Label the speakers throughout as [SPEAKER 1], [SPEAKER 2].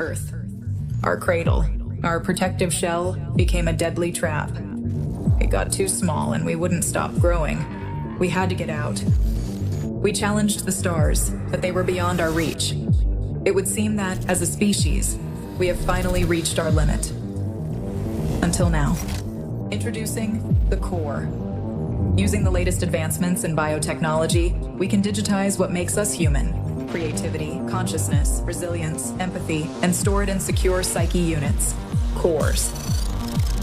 [SPEAKER 1] Earth. Our cradle, our protective shell, became a deadly trap. It got too small and we wouldn't stop growing. We had to get out. We challenged the stars, but they were beyond our reach. It would seem that, as a species, we have finally reached our limit. Until now. Introducing the core. Using the latest advancements in biotechnology, we can digitize what makes us human. Creativity, consciousness, resilience, empathy, and store it in secure psyche units. Cores.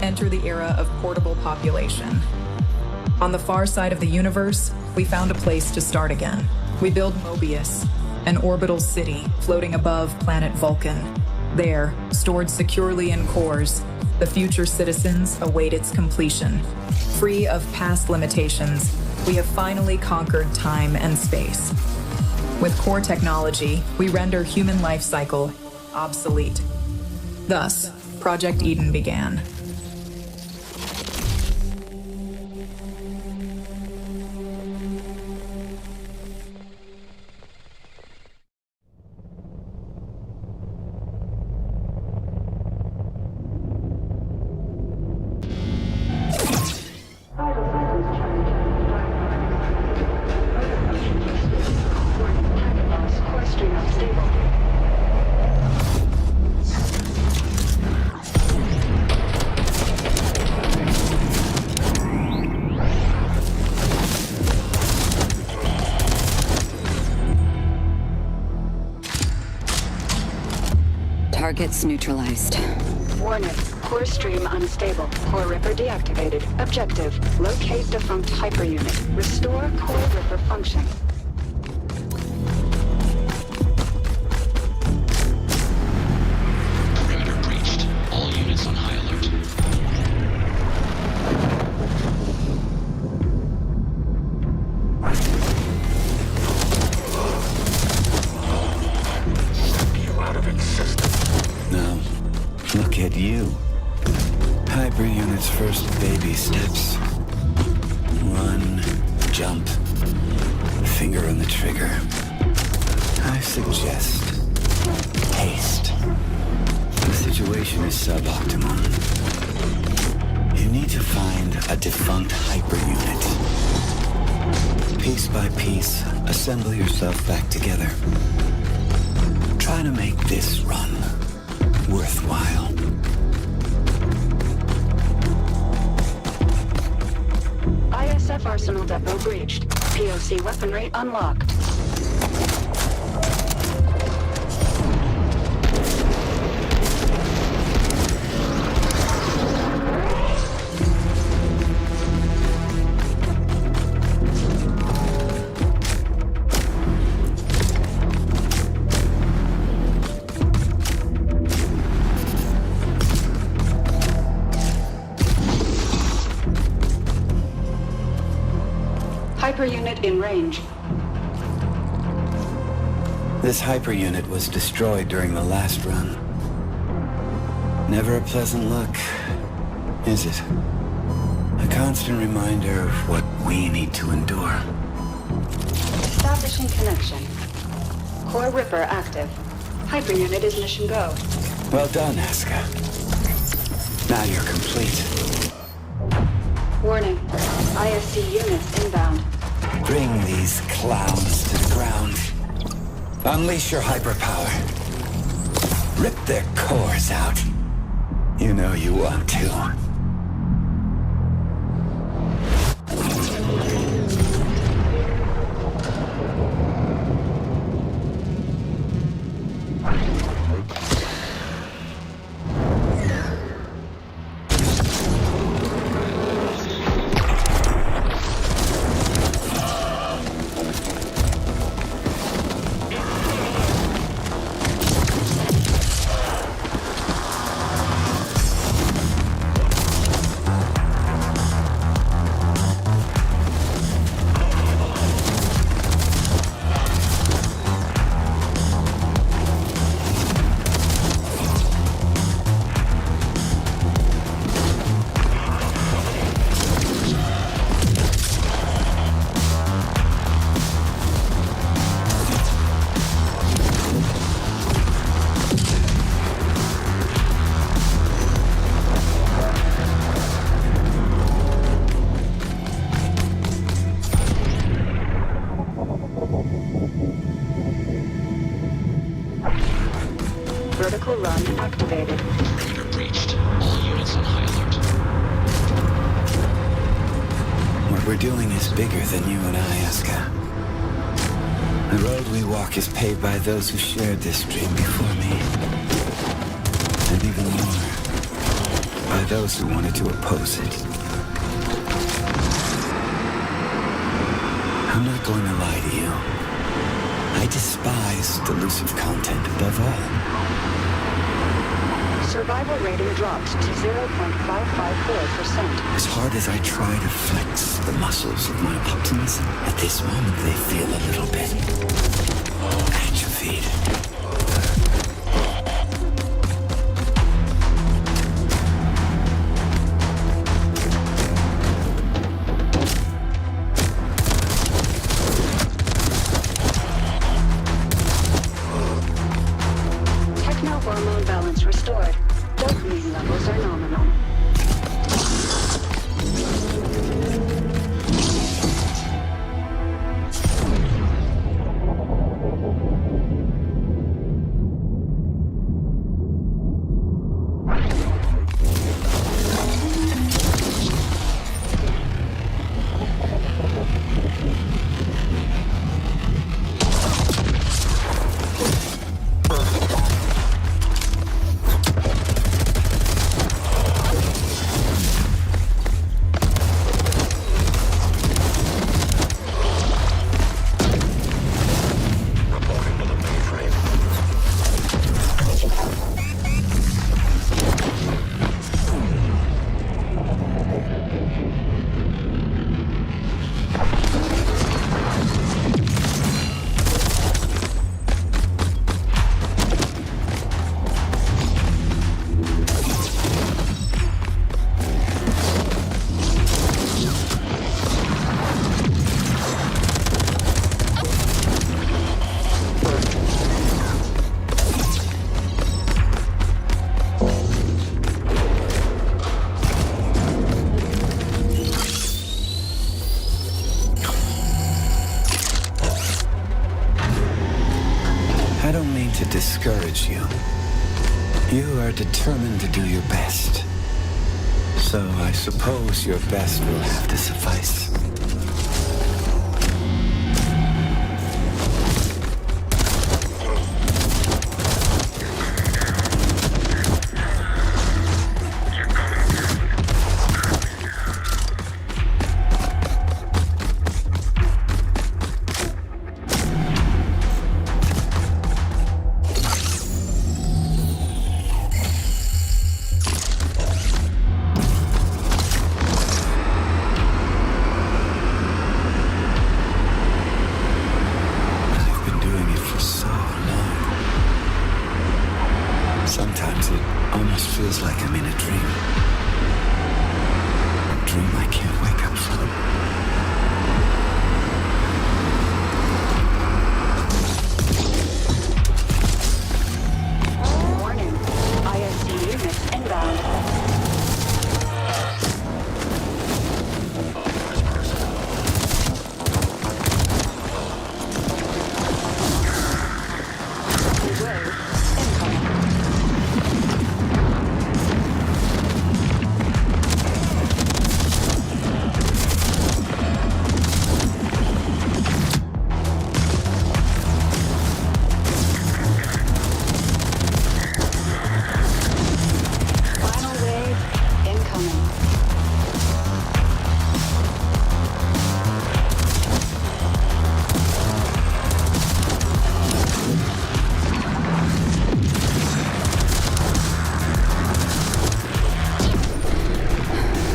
[SPEAKER 1] Enter the era of portable population. On the far side of the universe, we found a place to start again. We build Mobius, an orbital city floating above planet Vulcan. There, stored securely in cores, the future citizens await its completion. Free of past limitations, we have finally conquered time and space. With core technology, we render human life cycle obsolete. Thus, Project Eden began.
[SPEAKER 2] Targets neutralized.
[SPEAKER 3] Warning. Core stream unstable. Core Ripper deactivated. Objective. Locate defunct hyperunit. Restore Core Ripper function.
[SPEAKER 4] Perimeter breached. All units on high alert.
[SPEAKER 5] You out of existence.
[SPEAKER 6] Now, look at you. Hyperunit's first baby steps. Run, jump, finger on the trigger. I suggest haste. The situation is suboptimal. You need to find a defunct hyperunit. Piece by piece, assemble yourself back together. Try to make this run worthwhile.
[SPEAKER 3] ISF Arsenal Depot breached. POC weaponry unlocked. Hyperunit in range.
[SPEAKER 6] This hyperunit was destroyed during the last run. Never a pleasant look, is it? A constant reminder of what we need to endure.
[SPEAKER 3] Establishing connection. Core Ripper active. Hyperunit is mission go.
[SPEAKER 6] Well done, Aska. Now you're complete.
[SPEAKER 3] Warning. ISC units inbound.
[SPEAKER 6] Bring these clowns to the ground. Unleash your hyperpower. Rip their cores out. You know you want to.
[SPEAKER 3] Vertical run activated.
[SPEAKER 4] Radar breached. All units on high alert.
[SPEAKER 6] What we're doing is bigger than you and I, Asuka. The road we walk is paved by those who shared this dream before me. And even more, by those who wanted to oppose it. I'm not going to lie to you. I despise delusive content above all.
[SPEAKER 3] Survival rating dropped to 0.554%.
[SPEAKER 6] As hard as I try to flex the muscles of my optimism, at this moment they feel a little bit atrophied.
[SPEAKER 3] Techno-hormone balance restored. Dopamine levels are nominal.
[SPEAKER 6] I don't mean to discourage you. You are determined to do your best. So I suppose your best will have to suffice. Sometimes it almost feels like I'm in a dream. A dream I can't wake up from.
[SPEAKER 3] Warning. ISC units inbound.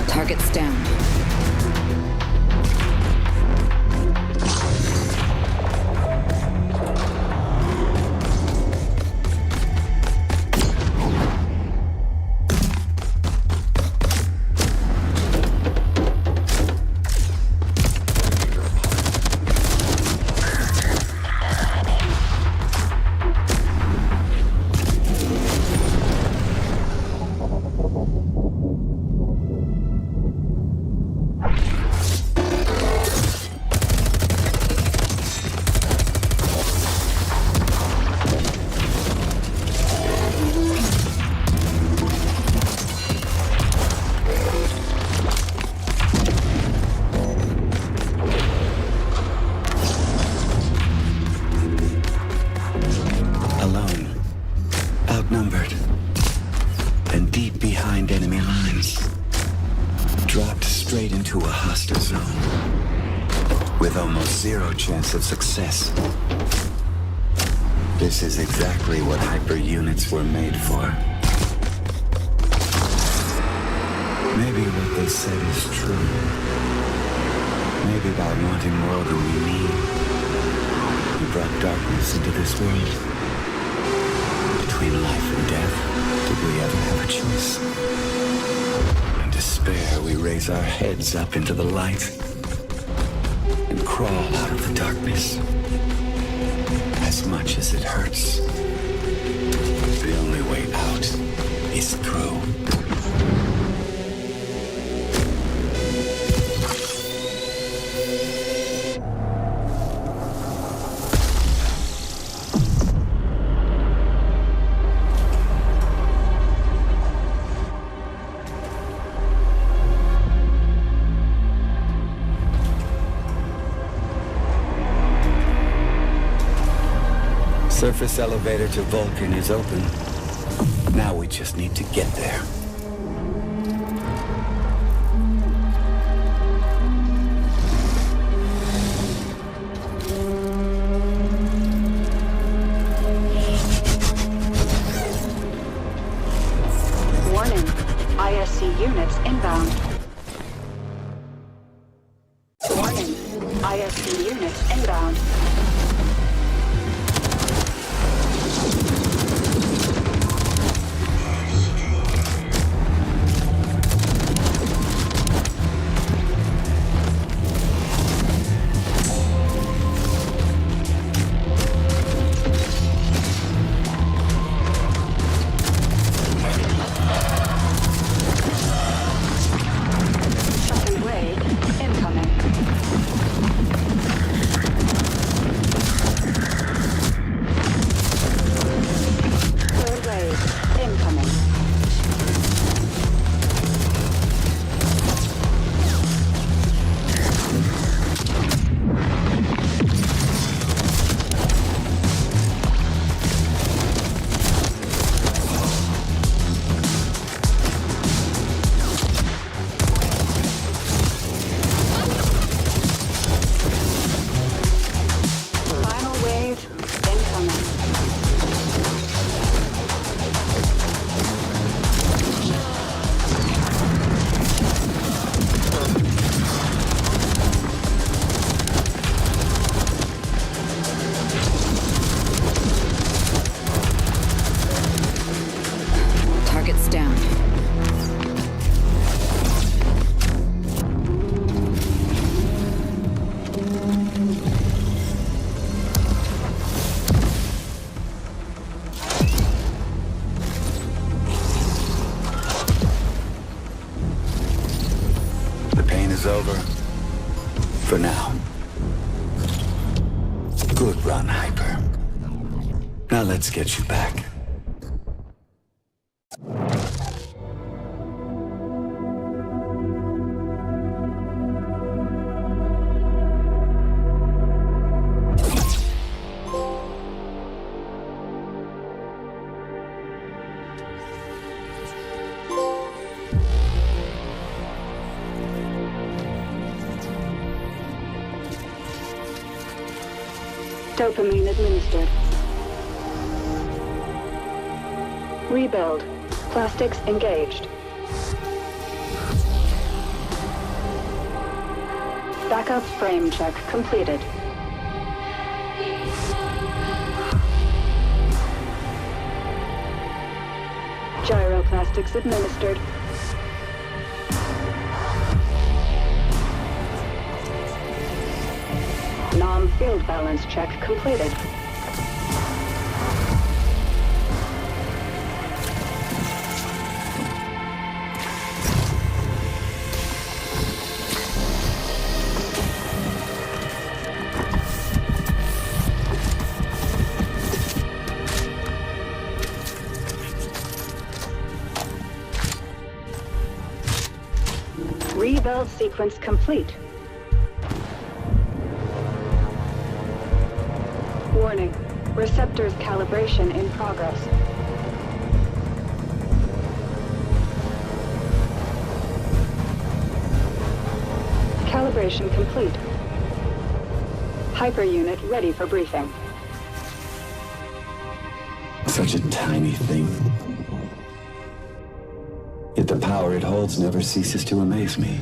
[SPEAKER 2] Targets down.
[SPEAKER 6] outnumbered, and deep behind enemy lines. Dropped straight into a hostile zone, with almost zero chance of success. This is exactly what hyper units were made for. Maybe what they said is true. Maybe by wanting more than we need, we brought darkness into this world. Between life and death, did we ever have a choice? In despair, we raise our heads up into the light and crawl out of the darkness. As much as it hurts, the only way out is through. Surface elevator to Vulcan is open. Now we just need to get there.
[SPEAKER 3] Warning. ISC units inbound. Warning. ISC units inbound.
[SPEAKER 2] Targets down.
[SPEAKER 6] The pain is over. For now. Good run, Hyper. Now let's get you back.
[SPEAKER 3] Dopamine administered. Rebuild. Plastics engaged. Backup frame check completed. Gyroplastics administered. Field balance check completed. Rebuild sequence complete. Warning. Receptors calibration in progress. Operation complete. Hyper unit ready for briefing.
[SPEAKER 6] Such a tiny thing. Yet the power it holds never ceases to amaze me.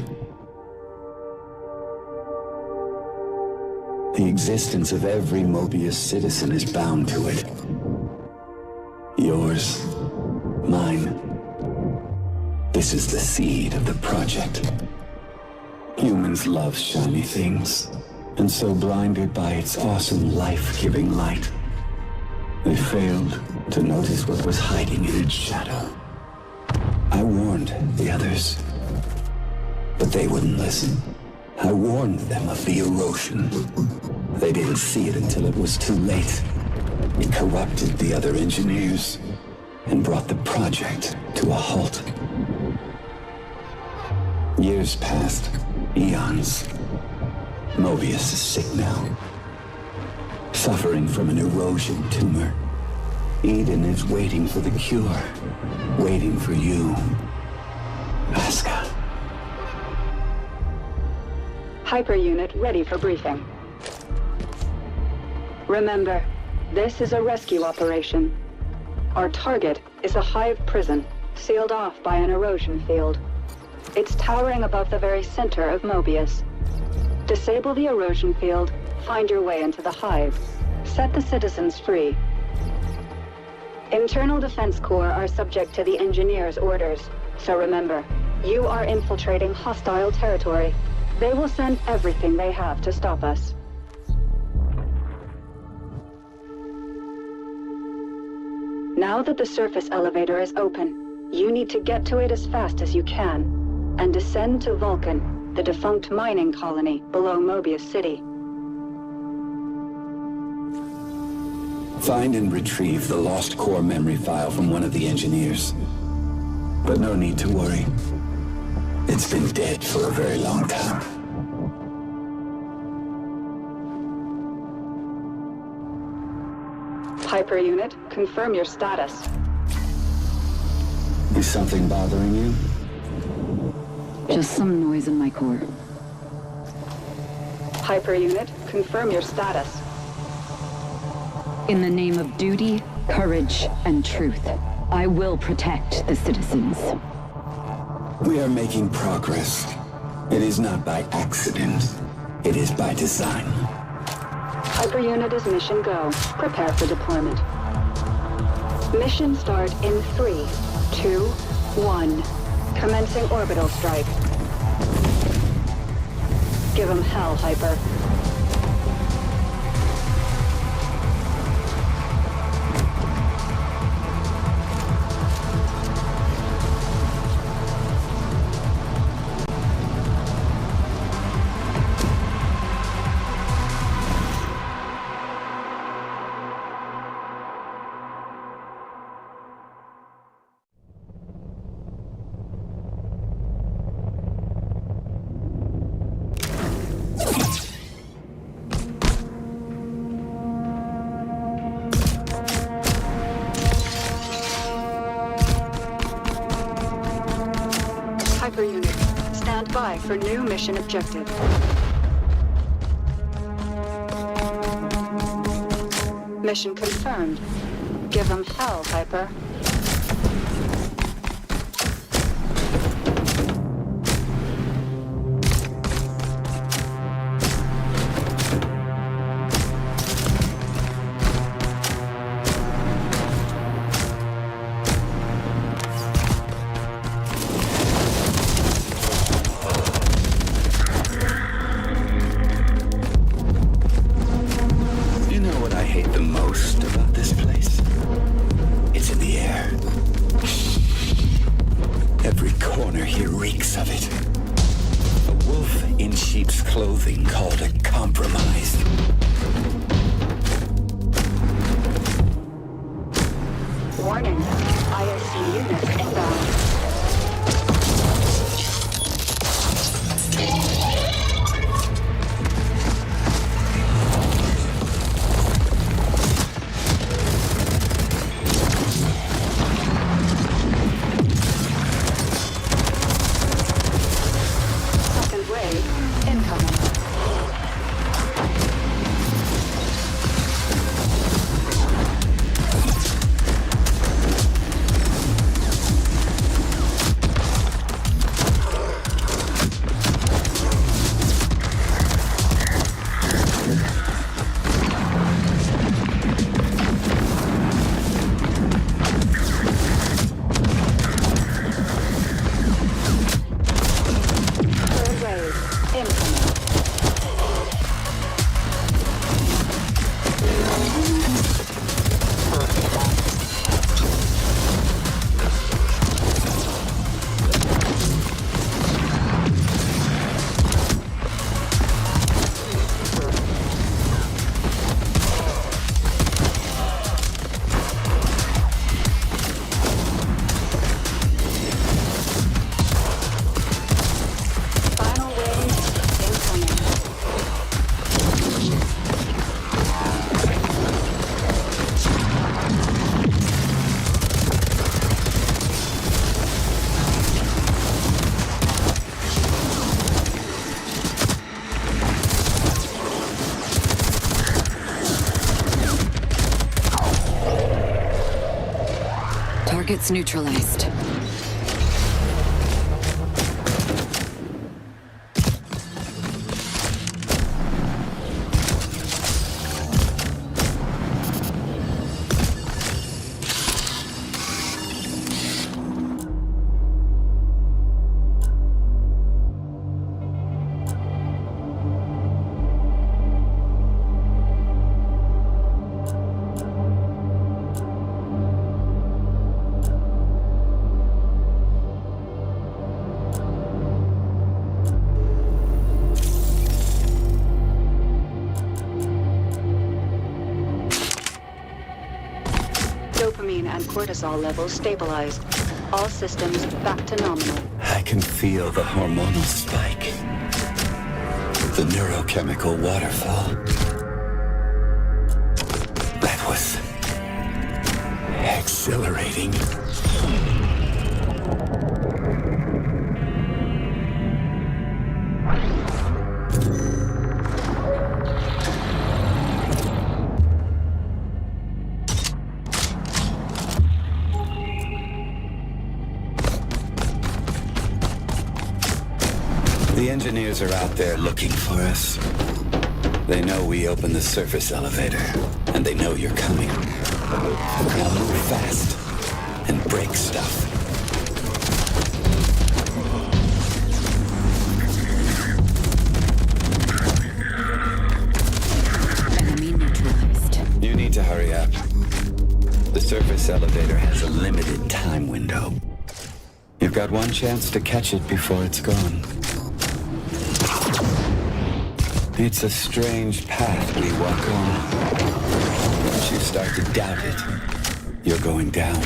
[SPEAKER 6] The existence of every Mobius citizen is bound to it. Yours, mine. This is the seed of the project. Humans love shiny things, and so blinded by its awesome life-giving light, they failed to notice what was hiding in its shadow. I warned the others, but they wouldn't listen. I warned them of the erosion. They didn't see it until it was too late. It corrupted the other engineers and brought the project to a halt. Years passed, eons. Mobius is sick now, suffering from an erosion tumor. Eden is waiting for the cure, waiting for you, Aska.
[SPEAKER 3] Hyper unit ready for briefing. Remember, this is a rescue operation. Our target is a hive prison, sealed off by an erosion field. It's towering above the very center of Mobius. Disable the erosion field, find your way into the hive. Set the citizens free. Internal Defense Corps are subject to the engineers' orders. So remember, you are infiltrating hostile territory. They will send everything they have to stop us. Now that the surface elevator is open, you need to get to it as fast as you can, and descend to Vulcan, the defunct mining colony below Mobius City.
[SPEAKER 6] Find and retrieve the lost core memory file from one of the engineers. But no need to worry. It's been dead for a very long time.
[SPEAKER 3] Hyper unit, confirm your status.
[SPEAKER 6] Is something bothering you?
[SPEAKER 2] Just some noise in my core.
[SPEAKER 3] Hyper unit, confirm your status.
[SPEAKER 2] In the name of duty, courage, and truth, I will protect the citizens.
[SPEAKER 6] We are making progress. It is not by accident. It is by design.
[SPEAKER 3] Hyper unit is mission go. Prepare for deployment. Mission start in 3, 2, 1. Commencing orbital strike. Give 'em hell, Hyper. Hyper unit, stand by for new mission objective. Mission confirmed. Give 'em hell, Hyper.
[SPEAKER 6] You know what I hate the most about this place? It's in the air. Every corner here reeks of it. A wolf in sheep's clothing called a compromise.
[SPEAKER 3] Warning, ISC unit inbound. Second wave incoming.
[SPEAKER 2] Target's neutralized.
[SPEAKER 3] Dopamine and cortisol levels stabilized. All systems back to nominal.
[SPEAKER 6] I can feel the hormonal spike. The neurochemical waterfall. That was exhilarating. The engineers are out there looking for us. They know we opened the surface elevator, and they know you're coming. Now move fast and break stuff.
[SPEAKER 2] Enemy neutralized.
[SPEAKER 6] You need to hurry up. The surface elevator has a limited time window. You've got one chance to catch it before it's gone. It's a strange path we walk on. Once you start to doubt it, you're going down.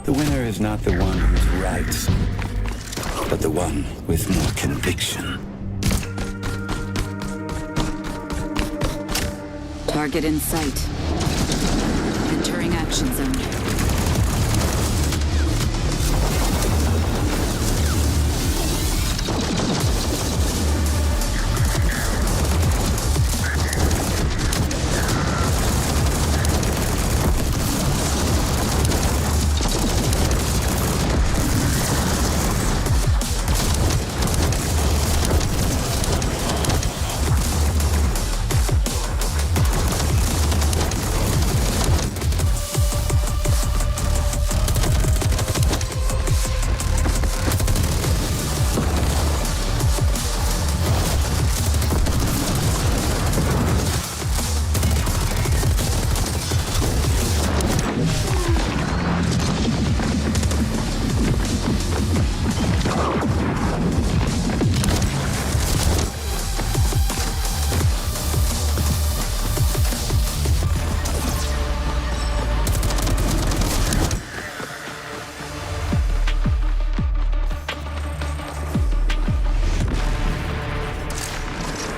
[SPEAKER 6] The winner is not the one who's right, but the one with more conviction.
[SPEAKER 2] Target in sight. Entering action zone.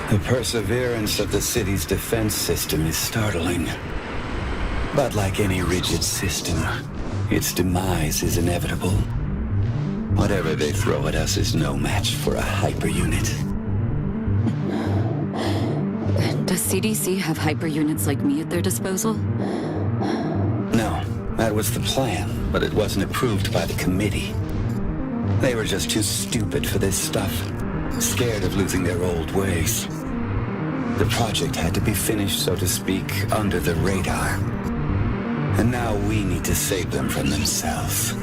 [SPEAKER 6] The perseverance of the city's defense system is startling. But like any rigid system, its demise is inevitable. Whatever they throw at us is no match for a hyper-unit.
[SPEAKER 2] Does CDC have hyper units like me at their disposal?
[SPEAKER 6] No, that was the plan, but it wasn't approved by the committee. They were just too stupid for this stuff, scared of losing their old ways. The project had to be finished, so to speak, under the radar. And now we need to save them from themselves.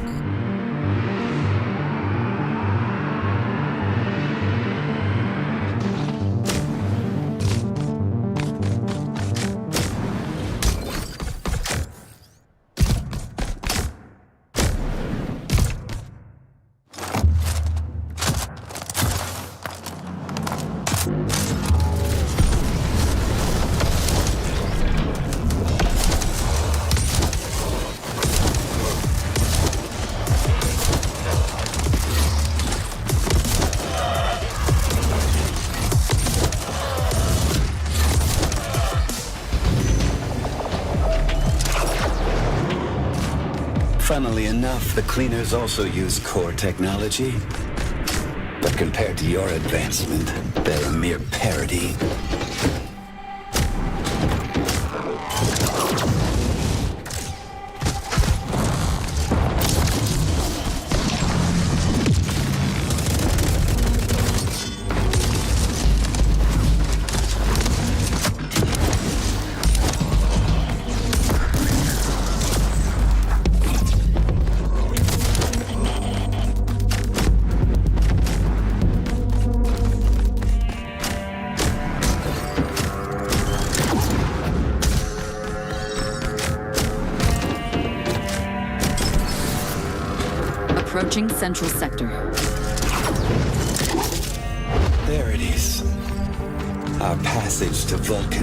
[SPEAKER 6] Funnily enough, the cleaners also use core technology. But compared to your advancement, they're a mere parody.
[SPEAKER 7] Approaching central sector.
[SPEAKER 6] There it is. Our passage to Vulcan.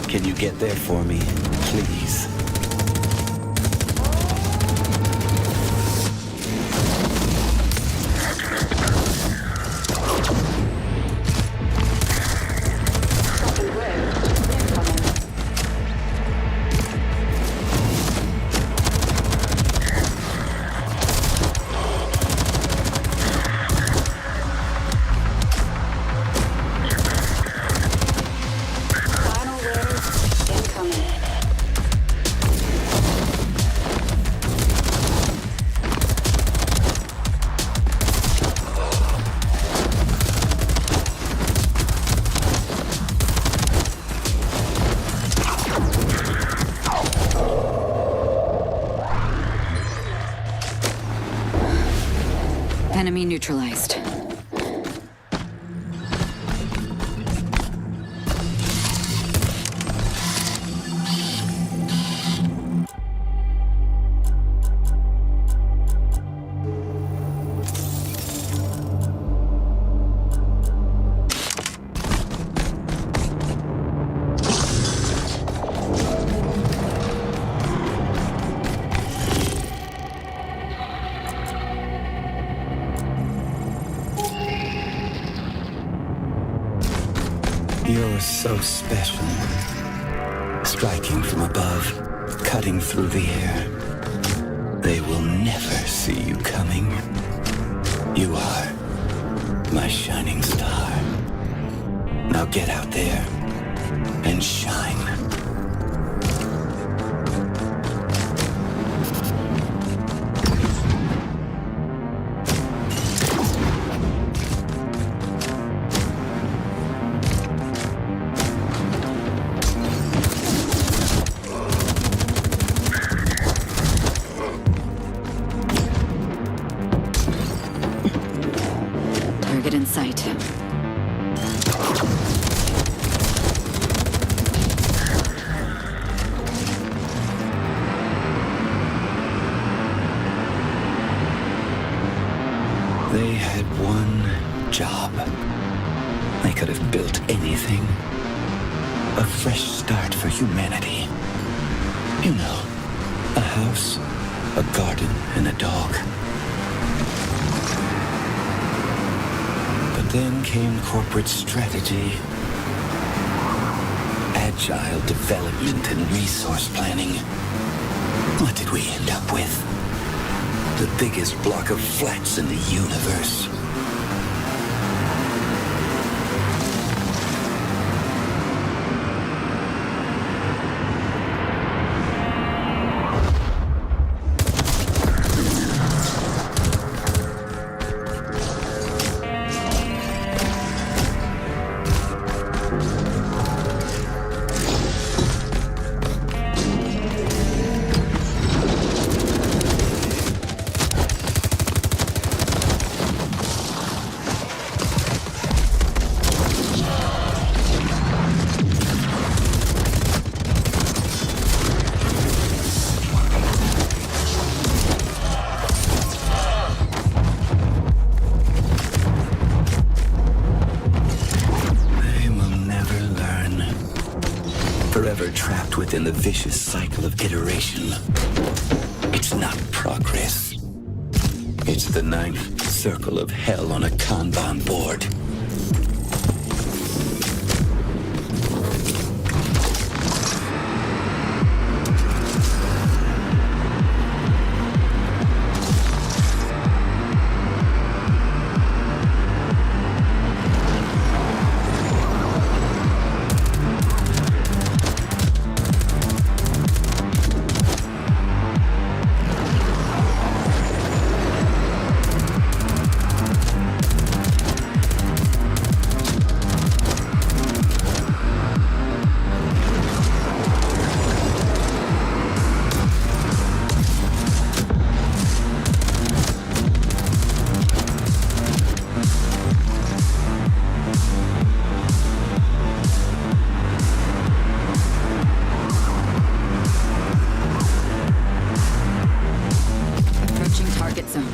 [SPEAKER 6] Can you get there for me, please?
[SPEAKER 7] Enemy neutralized.
[SPEAKER 6] You're so special. Striking from above, cutting through the air. They will never see you coming. You are my shining star. Now get out there and shine.
[SPEAKER 7] Target in sight.
[SPEAKER 6] They had one job. They could have built anything. A fresh start for humanity. You know, a house, a garden, and a dog. But then came corporate strategy, agile development, and resource planning. What did we end up with? The biggest block of flats in the universe. Forever trapped within the vicious cycle of iteration. It's not progress. It's the ninth circle of hell on a Kanban board.
[SPEAKER 7] target zone.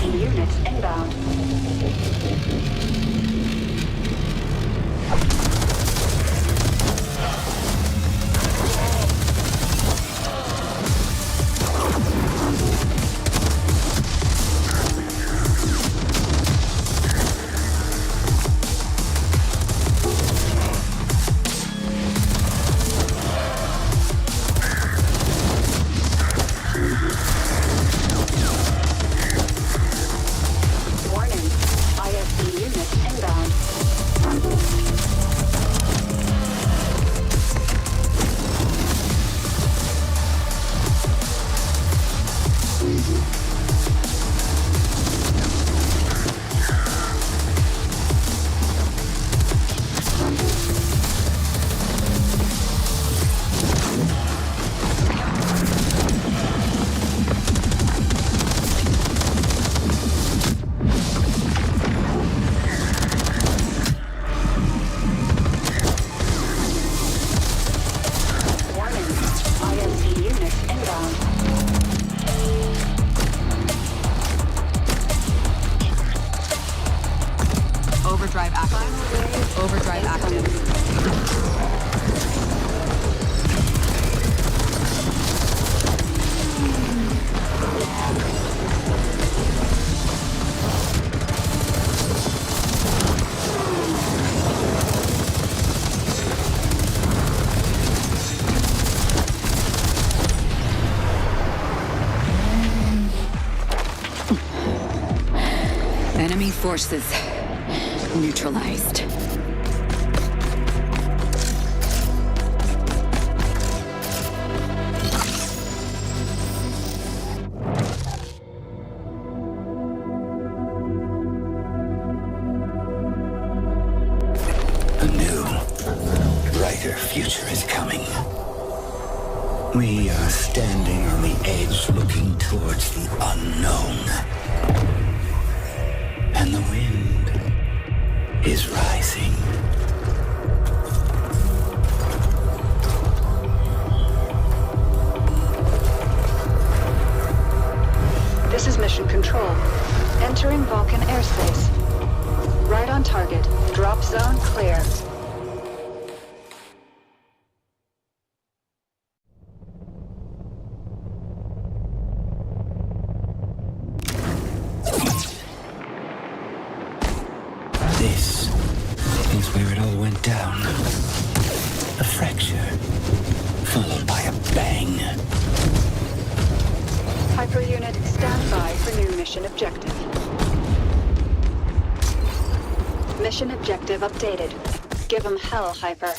[SPEAKER 3] Units inbound.
[SPEAKER 1] Overdrive active. Overdrive active.
[SPEAKER 7] Enemy forces neutralized.
[SPEAKER 6] A new, brighter future is coming. We are standing on the edge looking towards the unknown. And the wind is rising.
[SPEAKER 3] This is Mission Control. Entering Vulcan airspace. Right on target. Drop zone clear.
[SPEAKER 6] This is where it all went down. A fracture, followed by a bang.
[SPEAKER 3] Hyper unit, stand by for new mission objective. Mission objective updated. Give 'em hell, Hyper.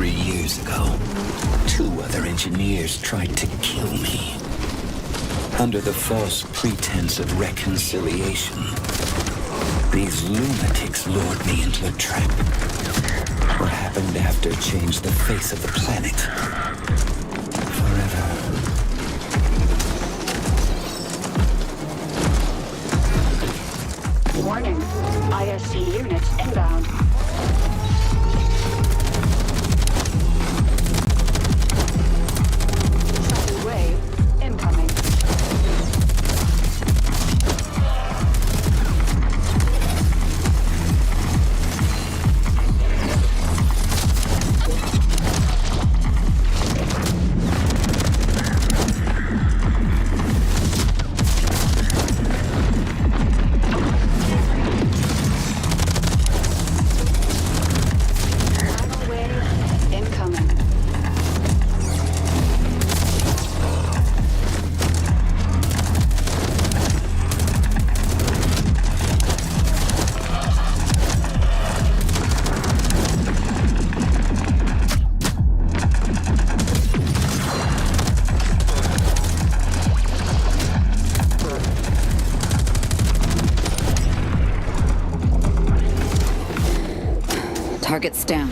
[SPEAKER 6] Years ago, two other engineers tried to kill me. Under the false pretense of reconciliation. These lunatics lured me into a trap. What happened after changed the face of the planet. Forever.
[SPEAKER 3] Warning. ISC units inbound. Second wave incoming. Final wave incoming.
[SPEAKER 7] Target's down.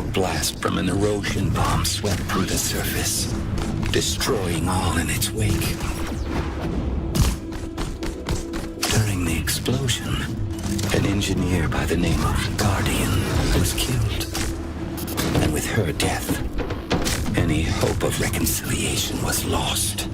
[SPEAKER 6] blast from an erosion bomb swept through the surface, destroying all in its wake. During the explosion, an engineer by the name of Guardian was killed. And with her death, any hope of reconciliation was lost.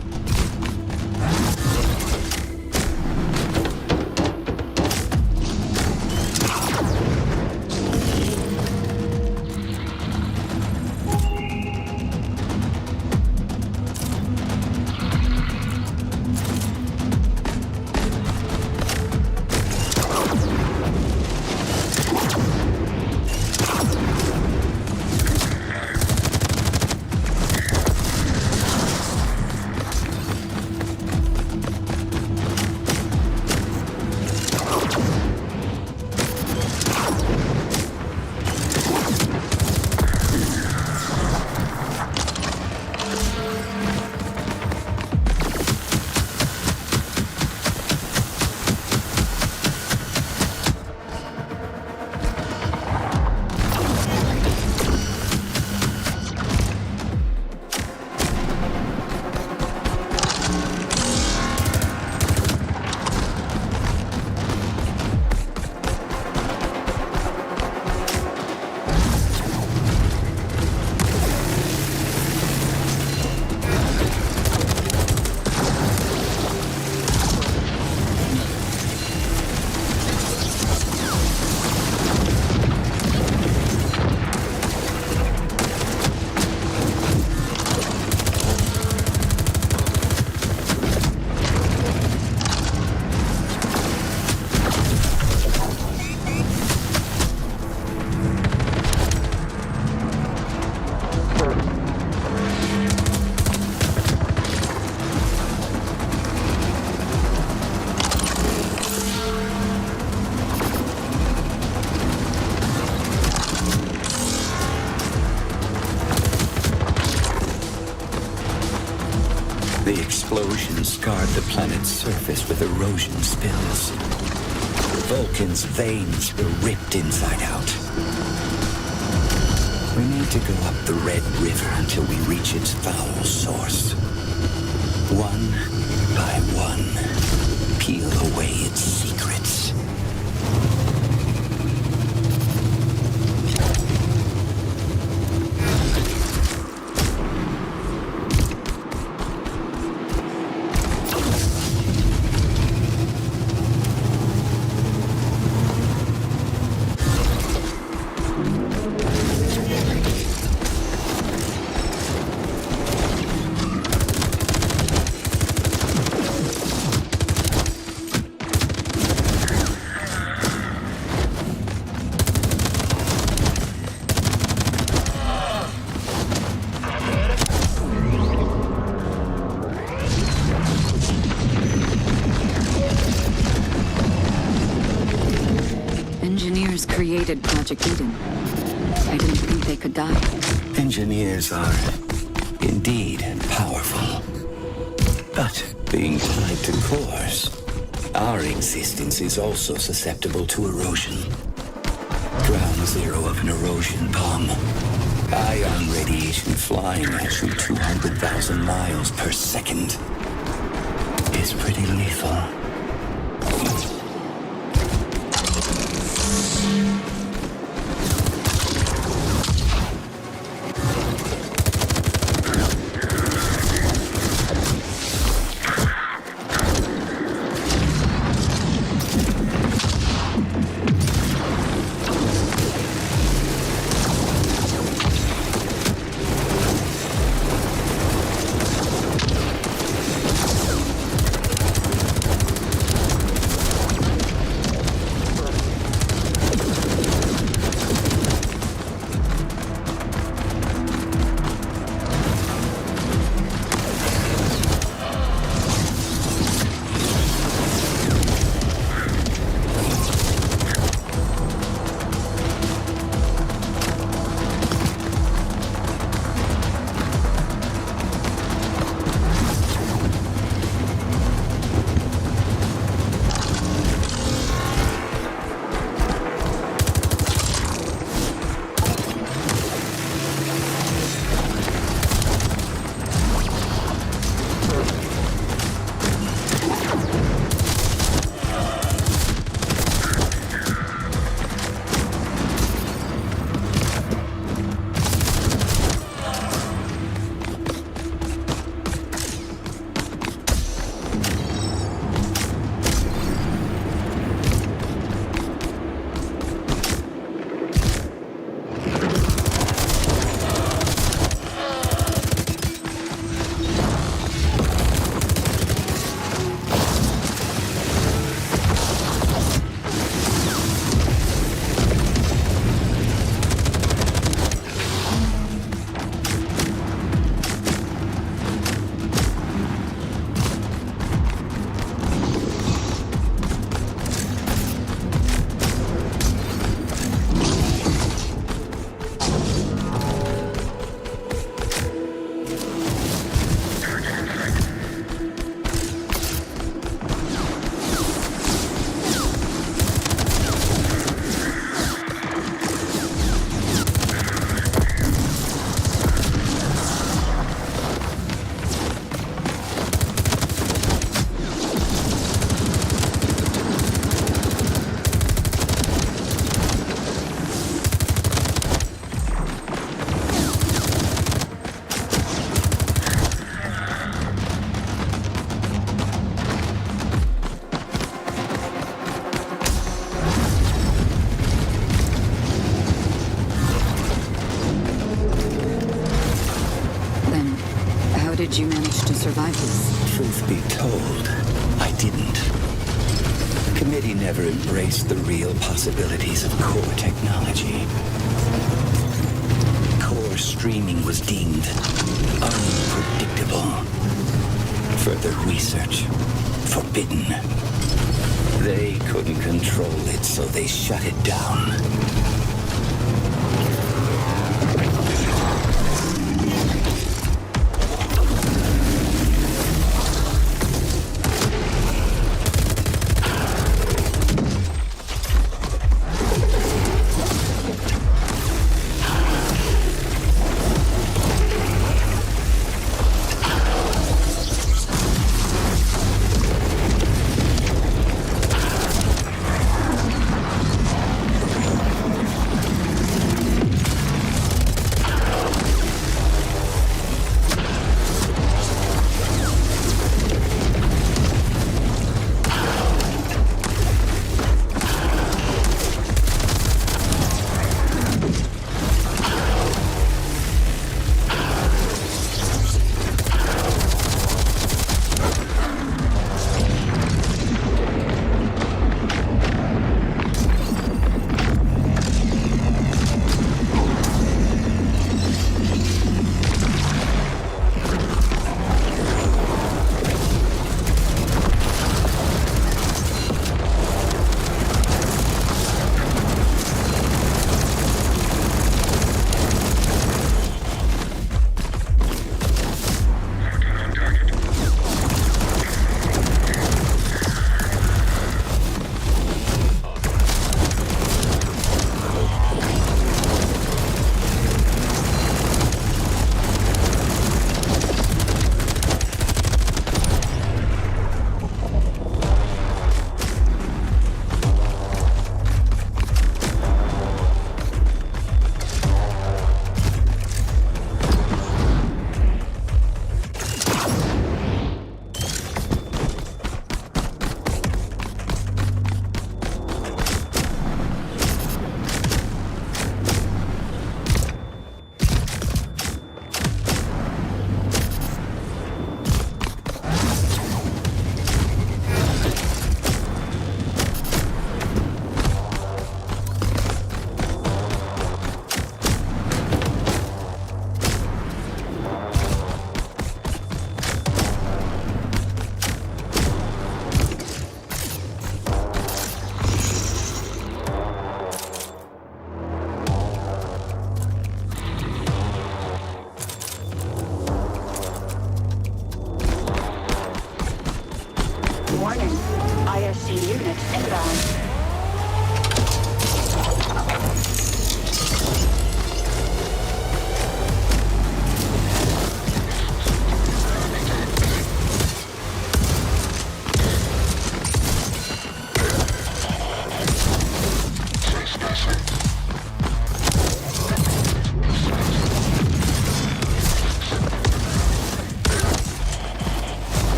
[SPEAKER 6] The explosion scarred the planet's surface with erosion spills. Vulcan's veins were ripped inside out. We need to go up the Red River until we reach its foul source. One by one, peel away its secrets.
[SPEAKER 7] Engineers created Project Eden. I didn't think they could die.
[SPEAKER 6] Engineers are indeed powerful. But being tied to cores, our existence is also susceptible to erosion. Ground zero of an erosion bomb. Ion radiation flying at you 200,000 miles per second is pretty lethal.
[SPEAKER 7] did you manage to survive this?
[SPEAKER 6] Truth be told, I didn't. The committee never embraced the real possibilities of core technology. Core streaming was deemed unpredictable. Further research forbidden. They couldn't control it, so they shut it down.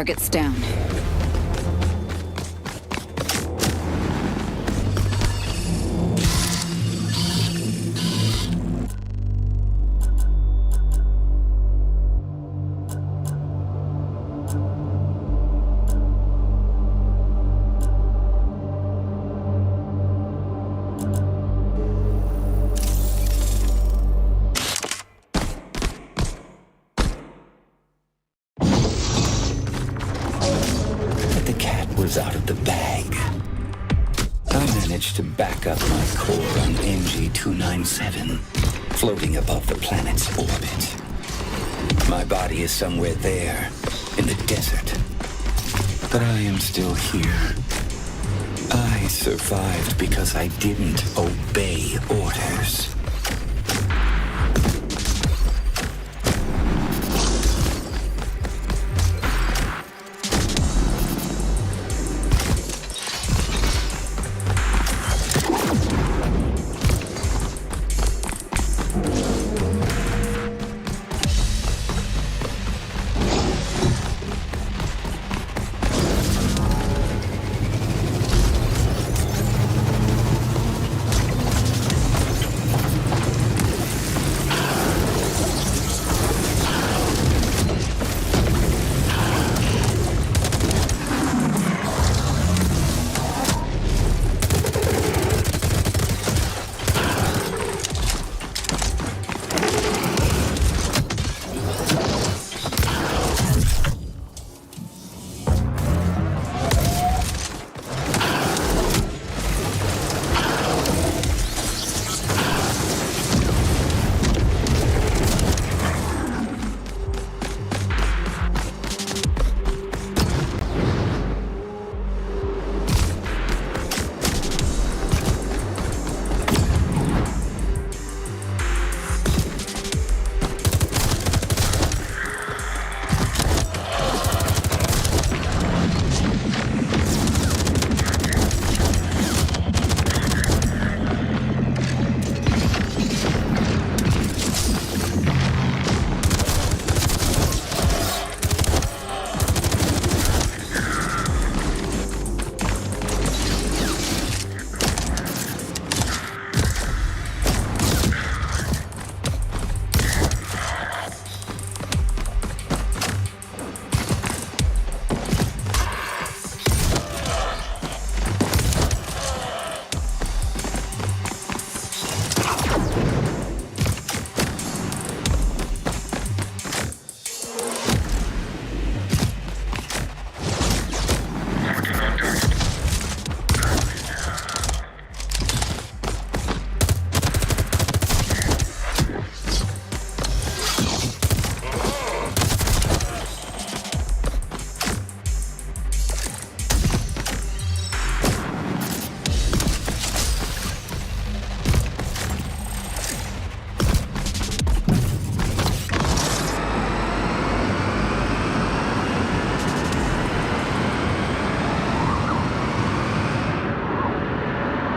[SPEAKER 7] Target's down.
[SPEAKER 6] Out of the bag. I managed to back up my core on NG-297, floating above the planet's orbit. My body is somewhere there, in the desert. But I am still here. I survived because I didn't obey orders.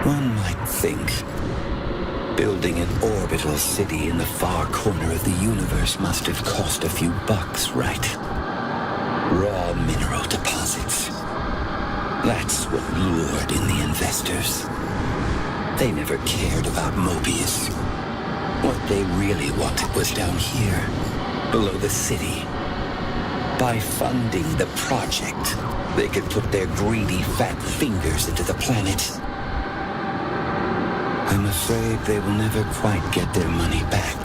[SPEAKER 6] One might think building an orbital city in the far corner of the universe must have cost a few bucks, right? Raw mineral deposits. That's what lured in the investors. They never cared about Mobius. What they really wanted was down here, below the city. By funding the project, they could put their greedy fat fingers into the planet. I'm afraid they will never quite get their money back.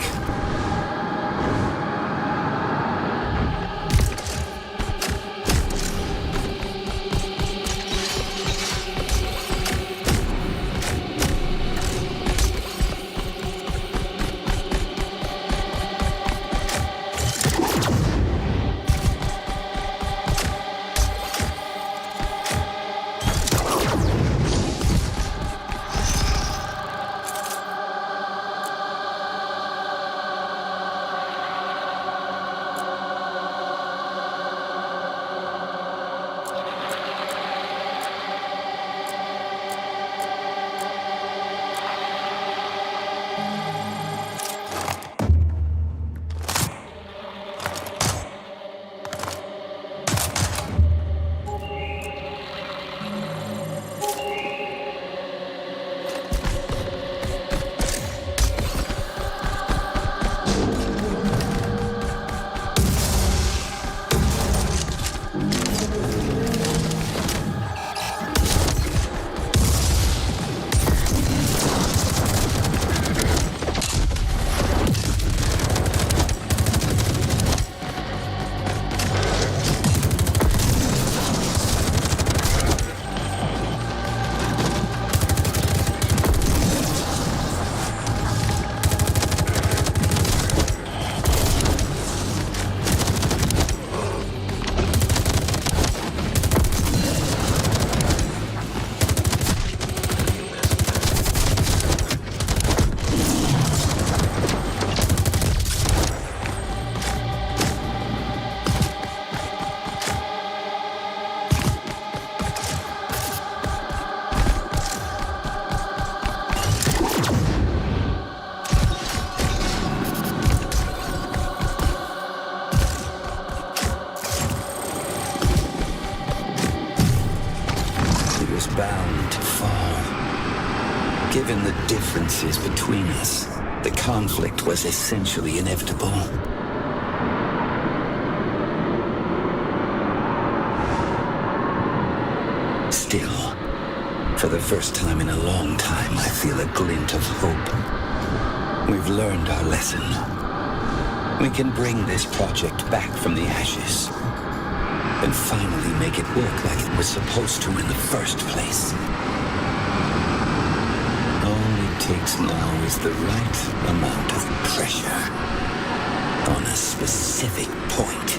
[SPEAKER 6] Given the differences between us, the conflict was essentially inevitable. Still, for the first time in a long time, I feel a glint of hope. We've learned our lesson. We can bring this project back from the ashes and finally make it work like it was supposed to in the first place. All it takes now is the right amount of pressure on a specific point.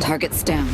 [SPEAKER 7] Target's down.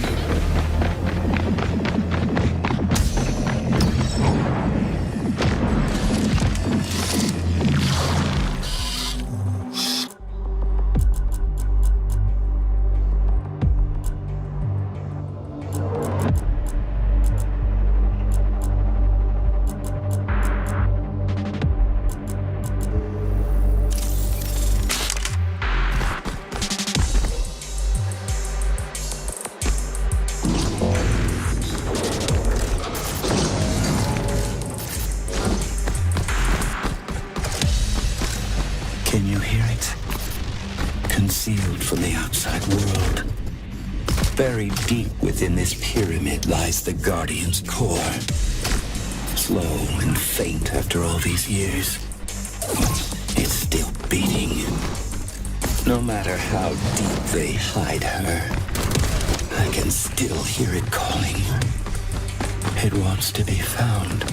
[SPEAKER 6] Buried deep within this pyramid lies the Guardian's core. Slow and faint after all these years. It's still beating. No matter how deep they hide her, I can still hear it calling. It wants to be found.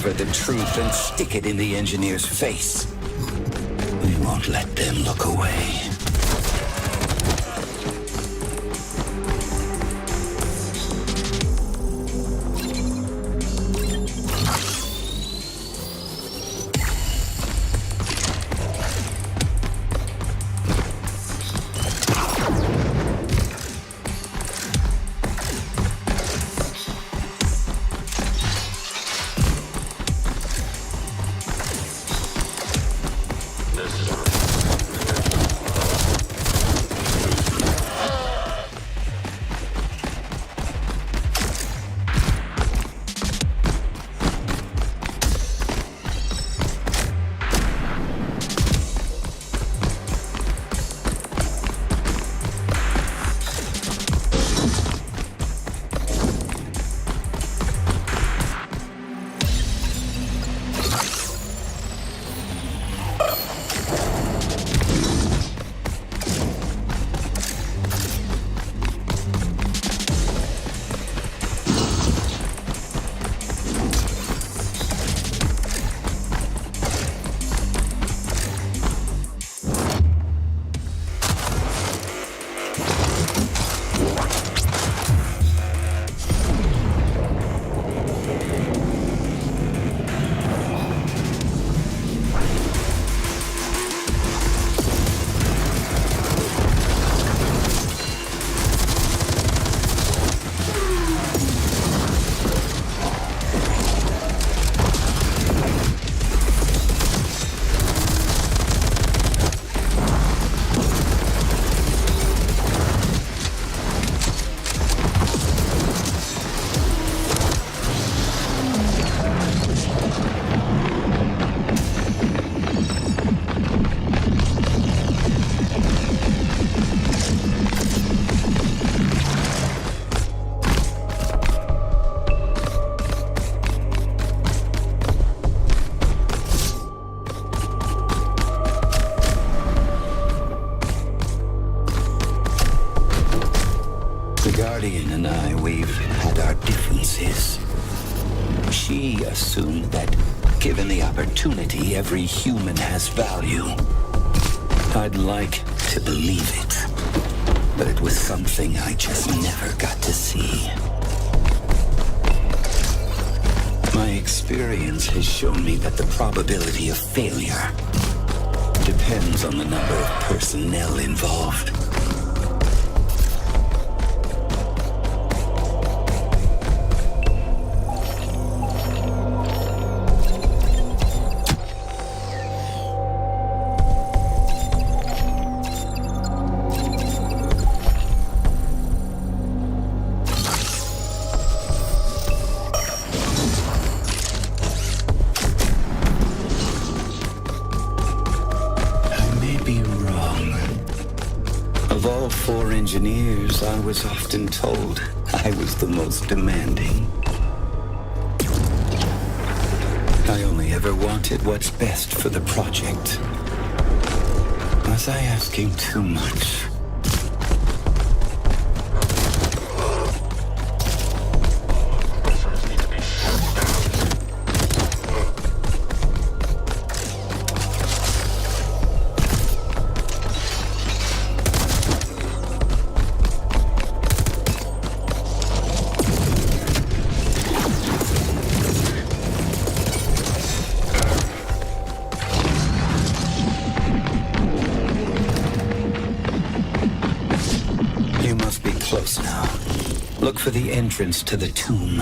[SPEAKER 6] The truth and stick it in the engineer's face. We won't let them look away. Guardian and I, we've had our differences. She assumed that, given the opportunity, every human has value. I'd like to believe it, but it was something I just never got to see. My experience has shown me that the probability of failure depends on the number of personnel involved. Engineers, I was often told I was the most demanding. I only ever wanted what's best for the project. Was I asking too much? Look for the entrance to the tomb.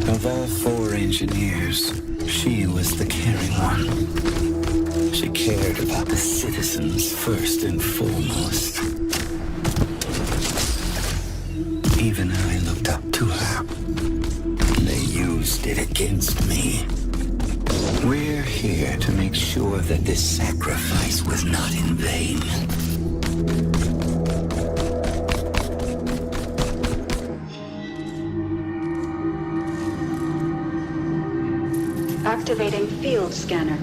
[SPEAKER 6] Of all 4 engineers, she was the caring one. She cared about the citizens first and foremost. Even I looked up to her. They used it against me. We're here to make sure that this sacrifice was not in vain.
[SPEAKER 3] Activating field scanner.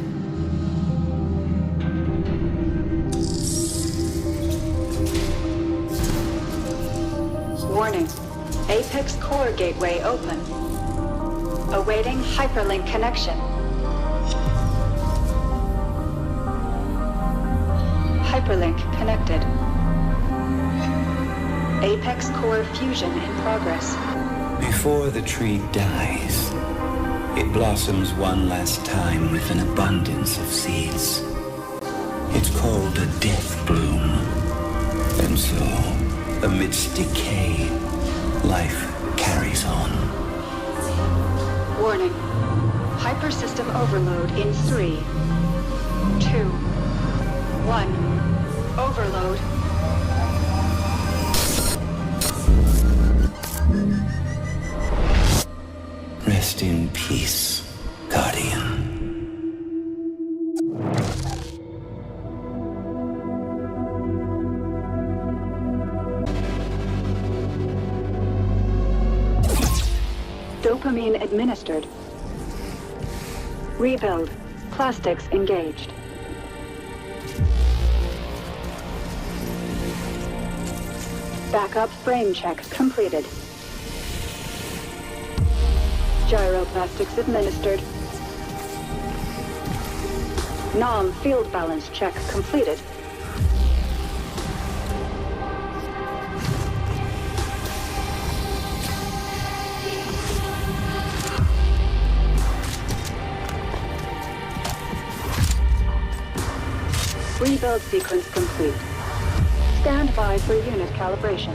[SPEAKER 3] Warning. Apex core gateway open. Awaiting hyperlink connection. Hyperlink connected. Apex core fusion in progress.
[SPEAKER 6] Before the tree dies, it blossoms one last time with an abundance of seeds. It's called a death bloom. And so, amidst decay, life carries on.
[SPEAKER 3] Warning. Hypersystem overload in 3, 2, 1. Overload.
[SPEAKER 6] Rest in peace, Guardian.
[SPEAKER 3] Dopamine administered. Rebuild. Plastics engaged. Backup frame check completed. Gyroplastics administered. NOM field balance check completed. Rebuild sequence complete. Stand by for unit calibration.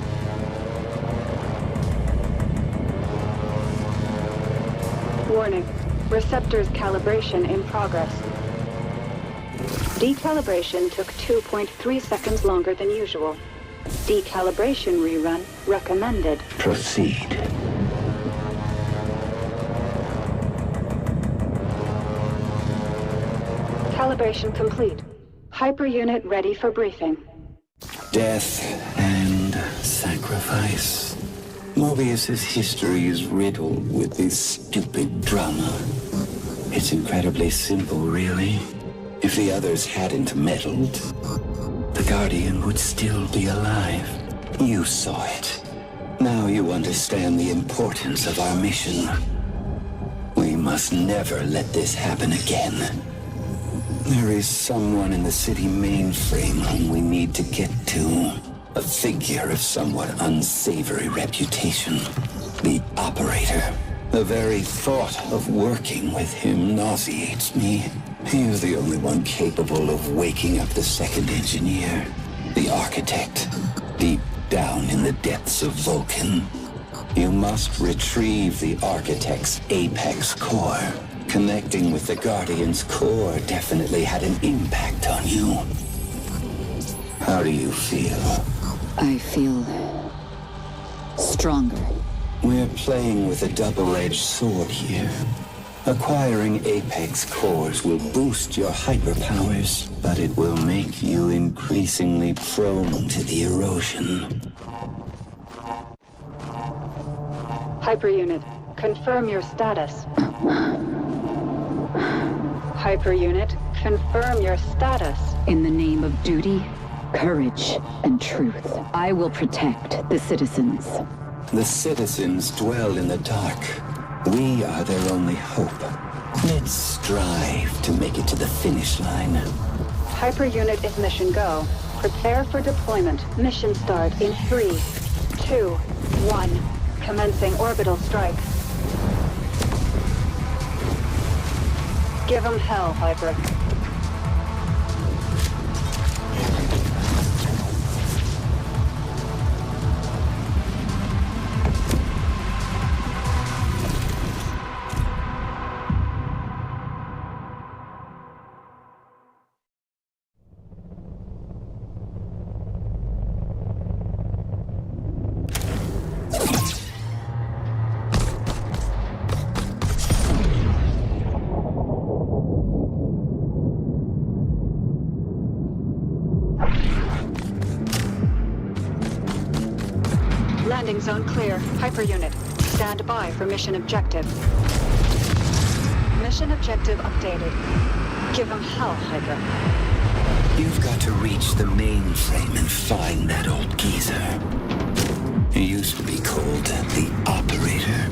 [SPEAKER 3] Warning. Receptors calibration in progress. Decalibration took 2.3 seconds longer than usual. Decalibration rerun recommended.
[SPEAKER 6] Proceed.
[SPEAKER 3] Calibration complete. Hyper unit ready for briefing.
[SPEAKER 6] Death and sacrifice. Mobius's history is riddled with this stupid drama. It's incredibly simple, really. If the others hadn't meddled, the Guardian would still be alive. You saw it. Now you understand the importance of our mission. We must never let this happen again. There is someone in the city mainframe whom we need to get to. A figure of somewhat unsavory reputation. The Operator. The very thought of working with him nauseates me. He is the only one capable of waking up the second engineer. The Architect. Deep down in the depths of Vulcan. You must retrieve the Architect's apex core. Connecting with the Guardian's core definitely had an impact on you. How do you feel?
[SPEAKER 7] I feel stronger.
[SPEAKER 6] We're playing with a double-edged sword here. Acquiring apex cores will boost your hyperpowers, but it will make you increasingly prone to the erosion.
[SPEAKER 3] Hyper unit, confirm your status. Hyper unit, confirm your status.
[SPEAKER 2] In the name of duty, courage, and truth, I will protect the citizens.
[SPEAKER 6] The citizens dwell in the dark. We are their only hope. Let's strive to make it to the finish line.
[SPEAKER 3] Hyper unit is mission go. Prepare for deployment. Mission start in 3, 2, 1. Commencing orbital strike. Give 'em hell, Hyper. Landing zone clear. Hyper unit, stand by for mission objective. Mission objective updated. Give 'em hell, Hyper.
[SPEAKER 6] You've got to reach the mainframe and find that old geezer. He used to be called the Operator.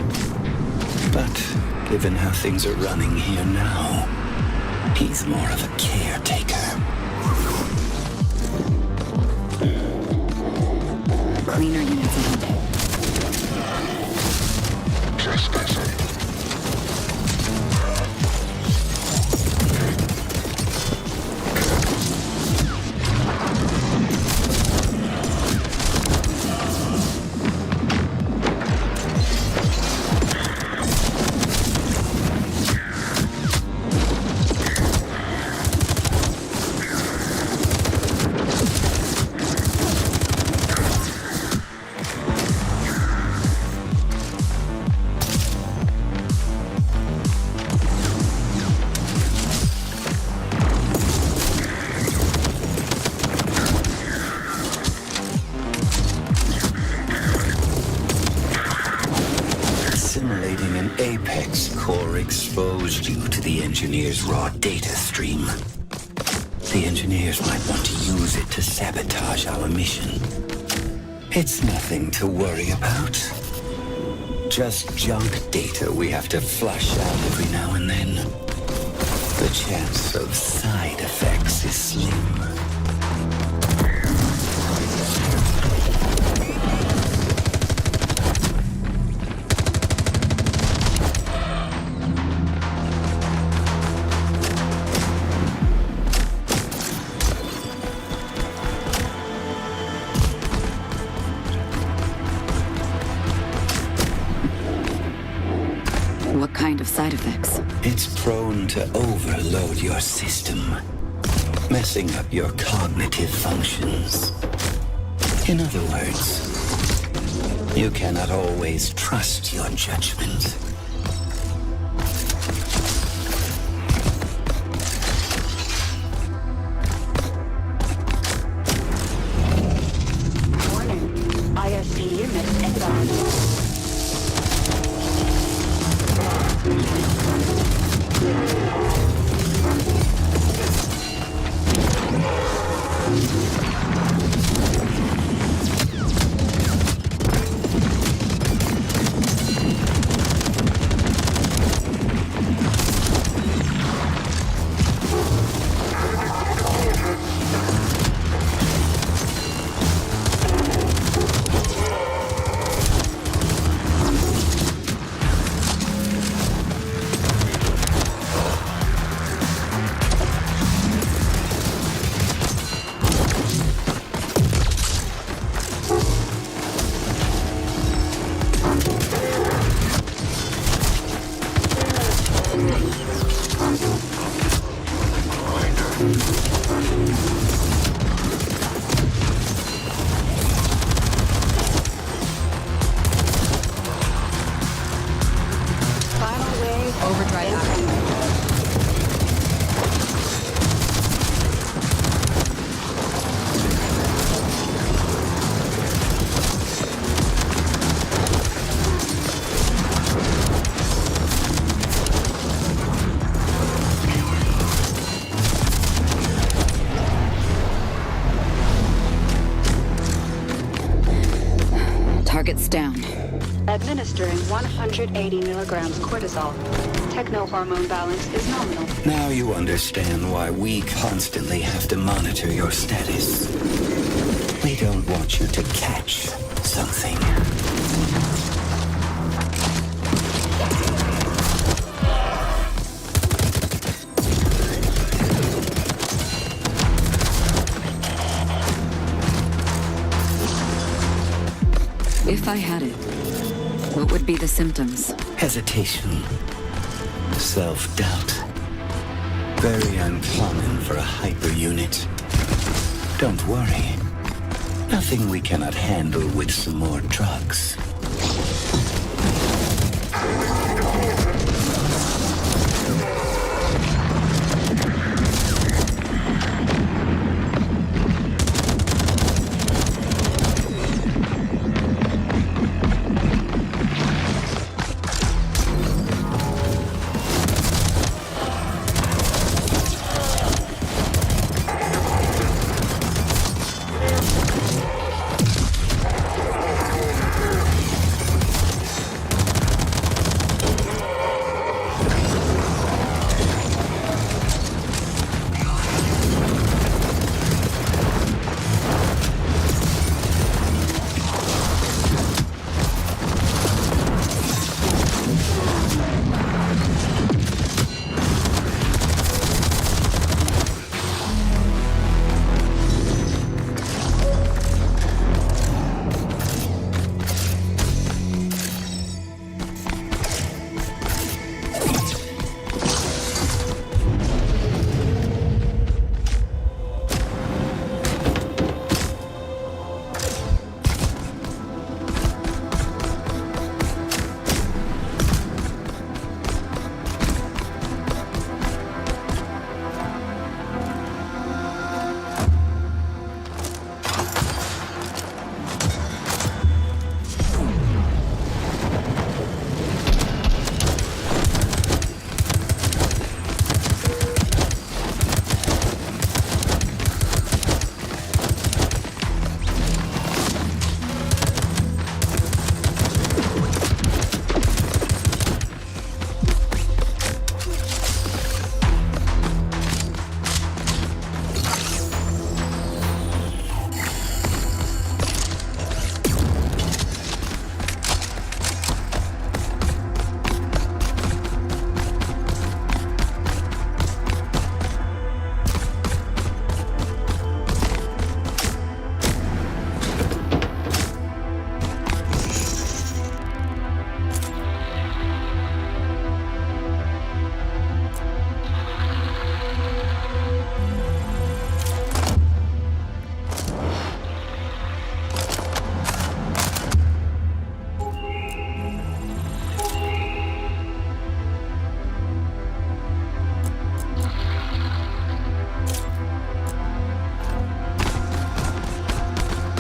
[SPEAKER 6] But given how things are running here now, he's more of a caretaker.
[SPEAKER 7] Cleaner units ahead.
[SPEAKER 5] Trespassing.
[SPEAKER 6] Assimilating an apex core exposed you to the engineer's raw data stream. The engineers might want to use it to sabotage our mission. It's nothing to worry about. Just junk data we have to flush out every now and then. The chance of side effects is slim.
[SPEAKER 7] What kind of side effects?
[SPEAKER 6] It's prone to overload your system, messing up your cognitive functions. In other words, you cannot always trust your judgment.
[SPEAKER 3] Warning. ISD unit inbound.
[SPEAKER 1] Overdrive active.
[SPEAKER 7] Target's down.
[SPEAKER 3] Administering 180 milligrams cortisol. Techno-hormone balance is nominal.
[SPEAKER 6] Now you understand why we constantly have to monitor your status. We don't want you to catch something.
[SPEAKER 7] If I had it, what would be the symptoms?
[SPEAKER 6] Hesitation. Self-doubt. Very uncommon for a hyper unit. Don't worry. Nothing we cannot handle with some more drugs.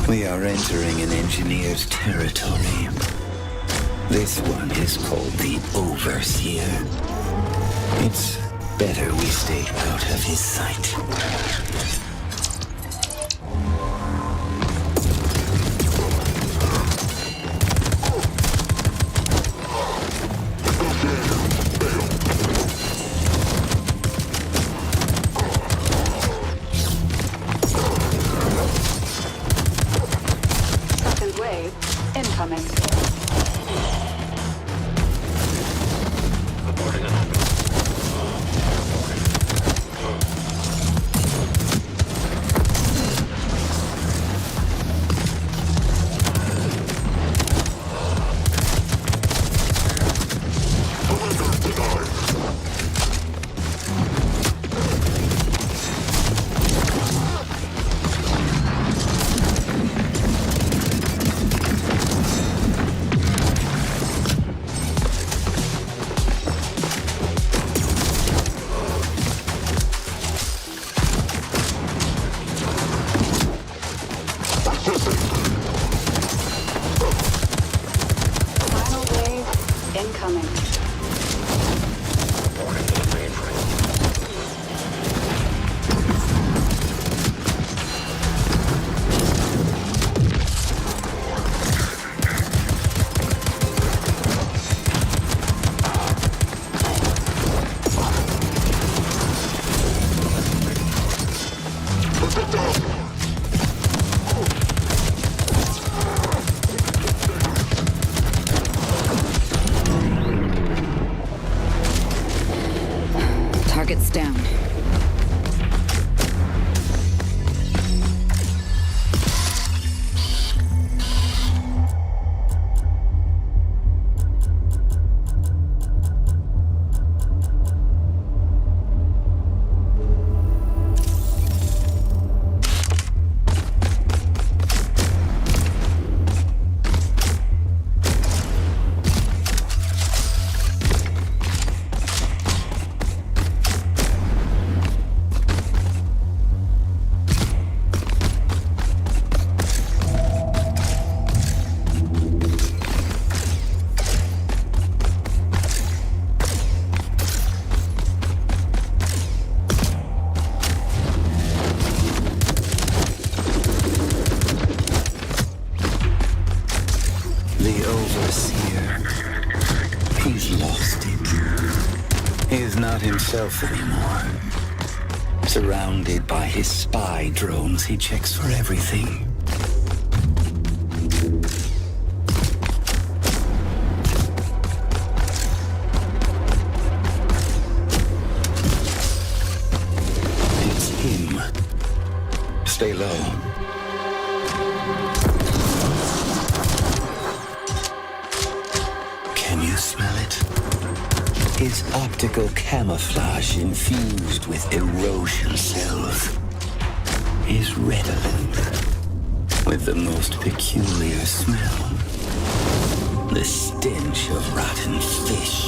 [SPEAKER 6] We are entering an engineer's territory. This one is called the Overseer. It's better we stay out of his sight.
[SPEAKER 3] incoming. Final wave incoming.
[SPEAKER 7] Target's down.
[SPEAKER 6] The Overseer. He's lost it. He is not himself anymore. Surrounded by his spy drones, he checks for everything. It's him. Stay low. Can you smell it? His optical camouflage infused with erosion cells is redolent with the most peculiar smell. The stench of rotten fish.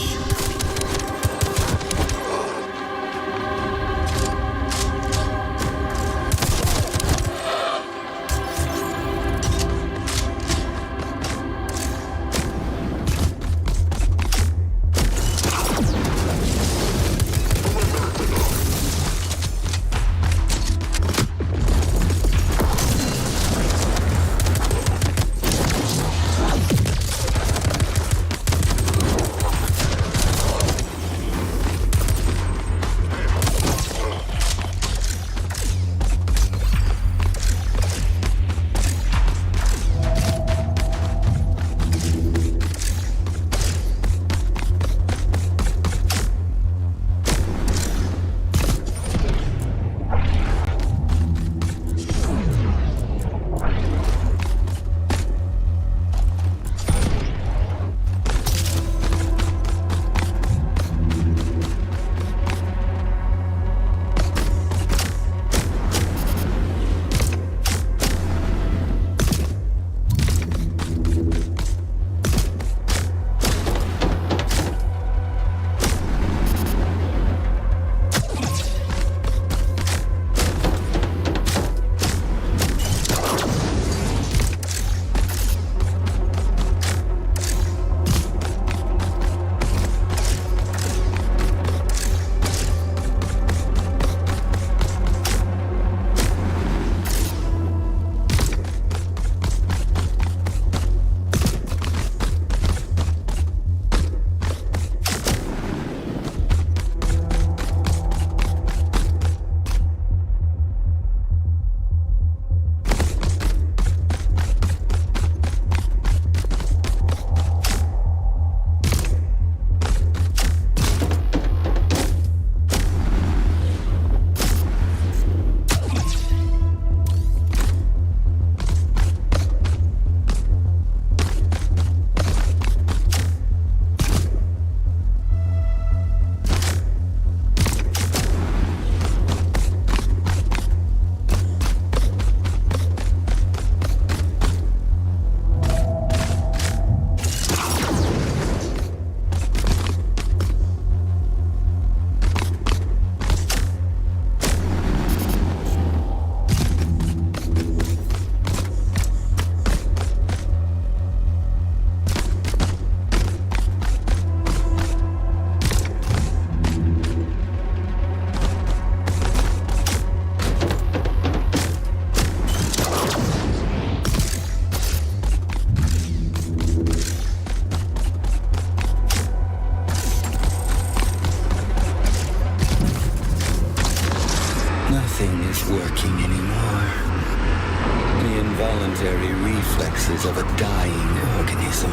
[SPEAKER 6] involuntary reflexes of a dying organism.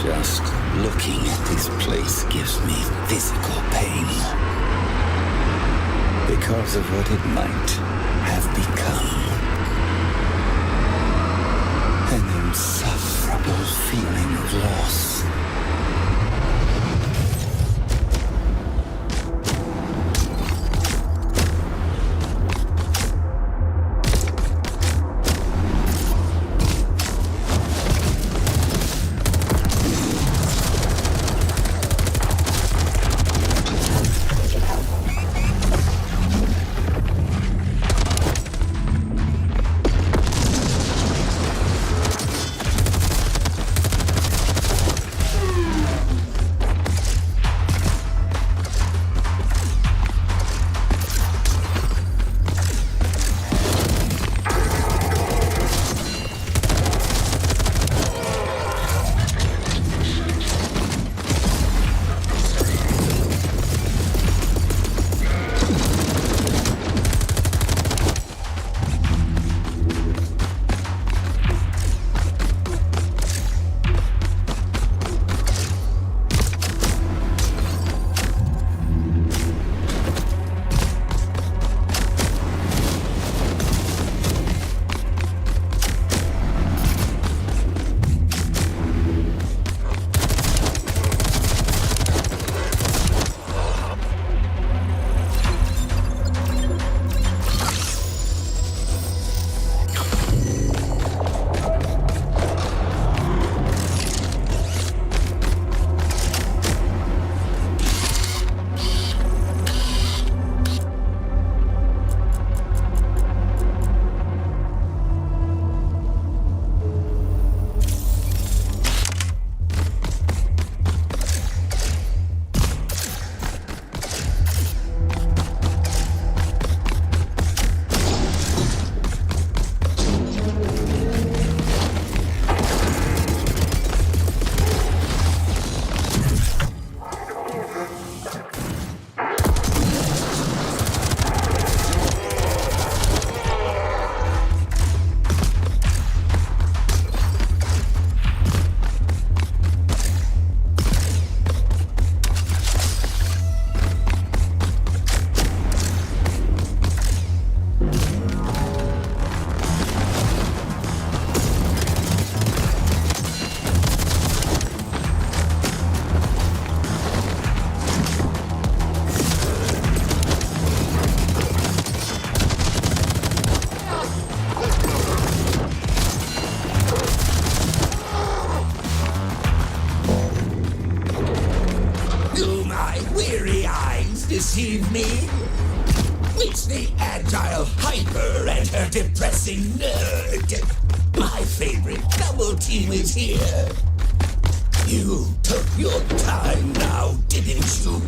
[SPEAKER 6] Just looking at this place gives me physical pain. Because of what it might have become. An insufferable feeling of loss.
[SPEAKER 8] deceive me? It's the agile hyper and her depressing nerd. My favorite double team is here. You took your time now, didn't you?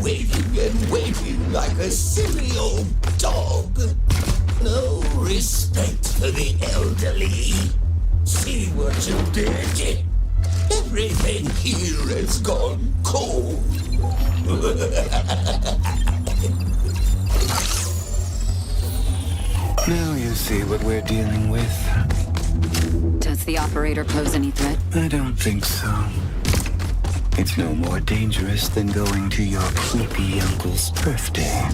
[SPEAKER 8] Waiting and waiting like a silly old dog. No respect for the elderly. See what you did? Everything here has gone cold.
[SPEAKER 6] Now you see what we're dealing with.
[SPEAKER 7] Does the operator pose any threat?
[SPEAKER 6] I don't think so. It's no more dangerous than going to your creepy uncle's birthday.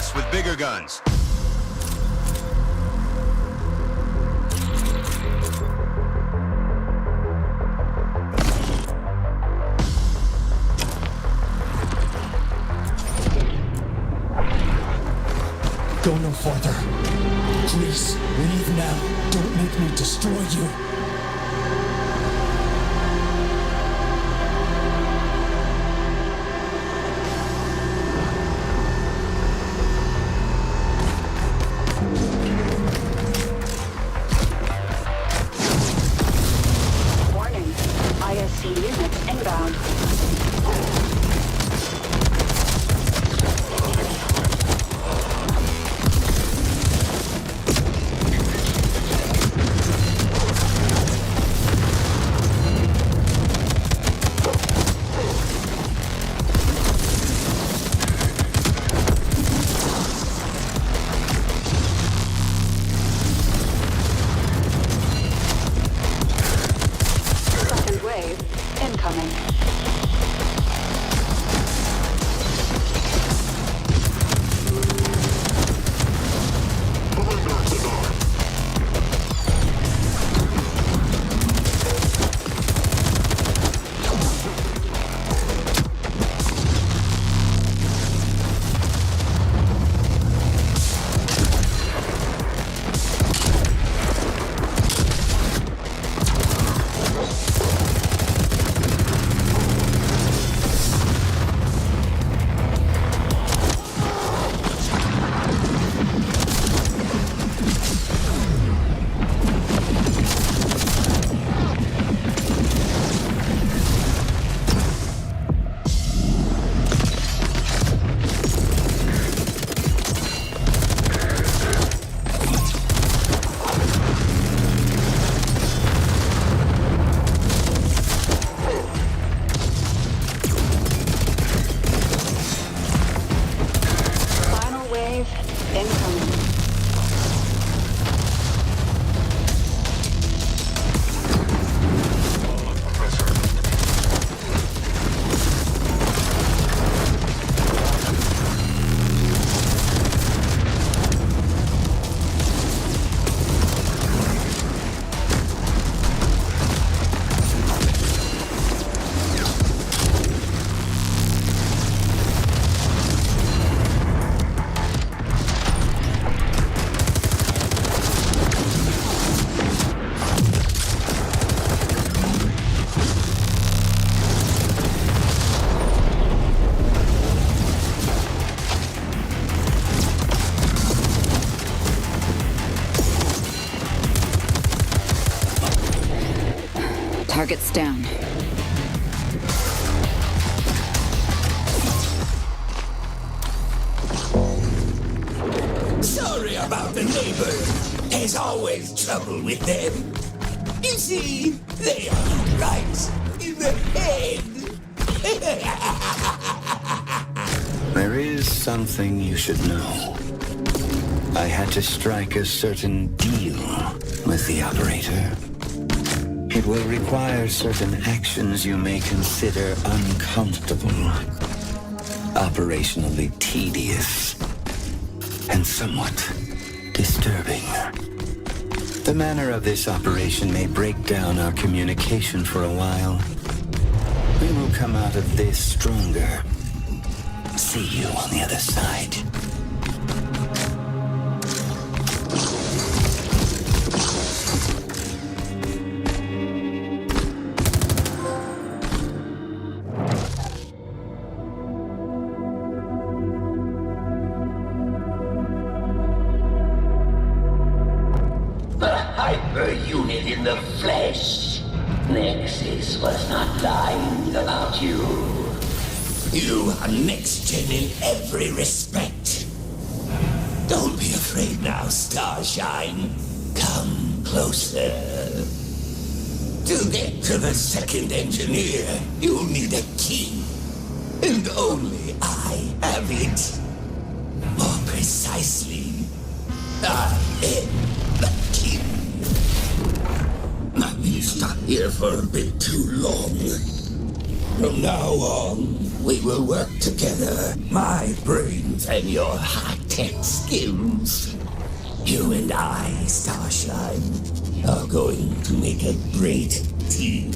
[SPEAKER 9] us with bigger guns.
[SPEAKER 8] Go no farther. Please, leave now. Don't make me destroy you.
[SPEAKER 3] Warning. ISC units inbound. Second wave incoming. Final wave incoming.
[SPEAKER 7] Target's down.
[SPEAKER 8] Sorry about the neighbors. There's always trouble with them. You see, they are right in the head.
[SPEAKER 6] There is something you should know. I had to strike a certain deal with the operator. It will require certain actions you may consider uncomfortable, operationally tedious, and somewhat disturbing. The manner of this operation may break down our communication for a while. We will come out of this stronger. See you on the other side.
[SPEAKER 10] Hyper unit in the flesh. Nexus was not lying about you.
[SPEAKER 8] You are next gen in every respect. Don't be afraid now, Starshine. Come closer. To get to the second engineer, you'll need a key. And only I have it. More precisely, I am the king. I've been stuck here for a bit too long. From now on, we will work together. My brains and your heart. tech skills. You and I, Starshine, are going to make a great team.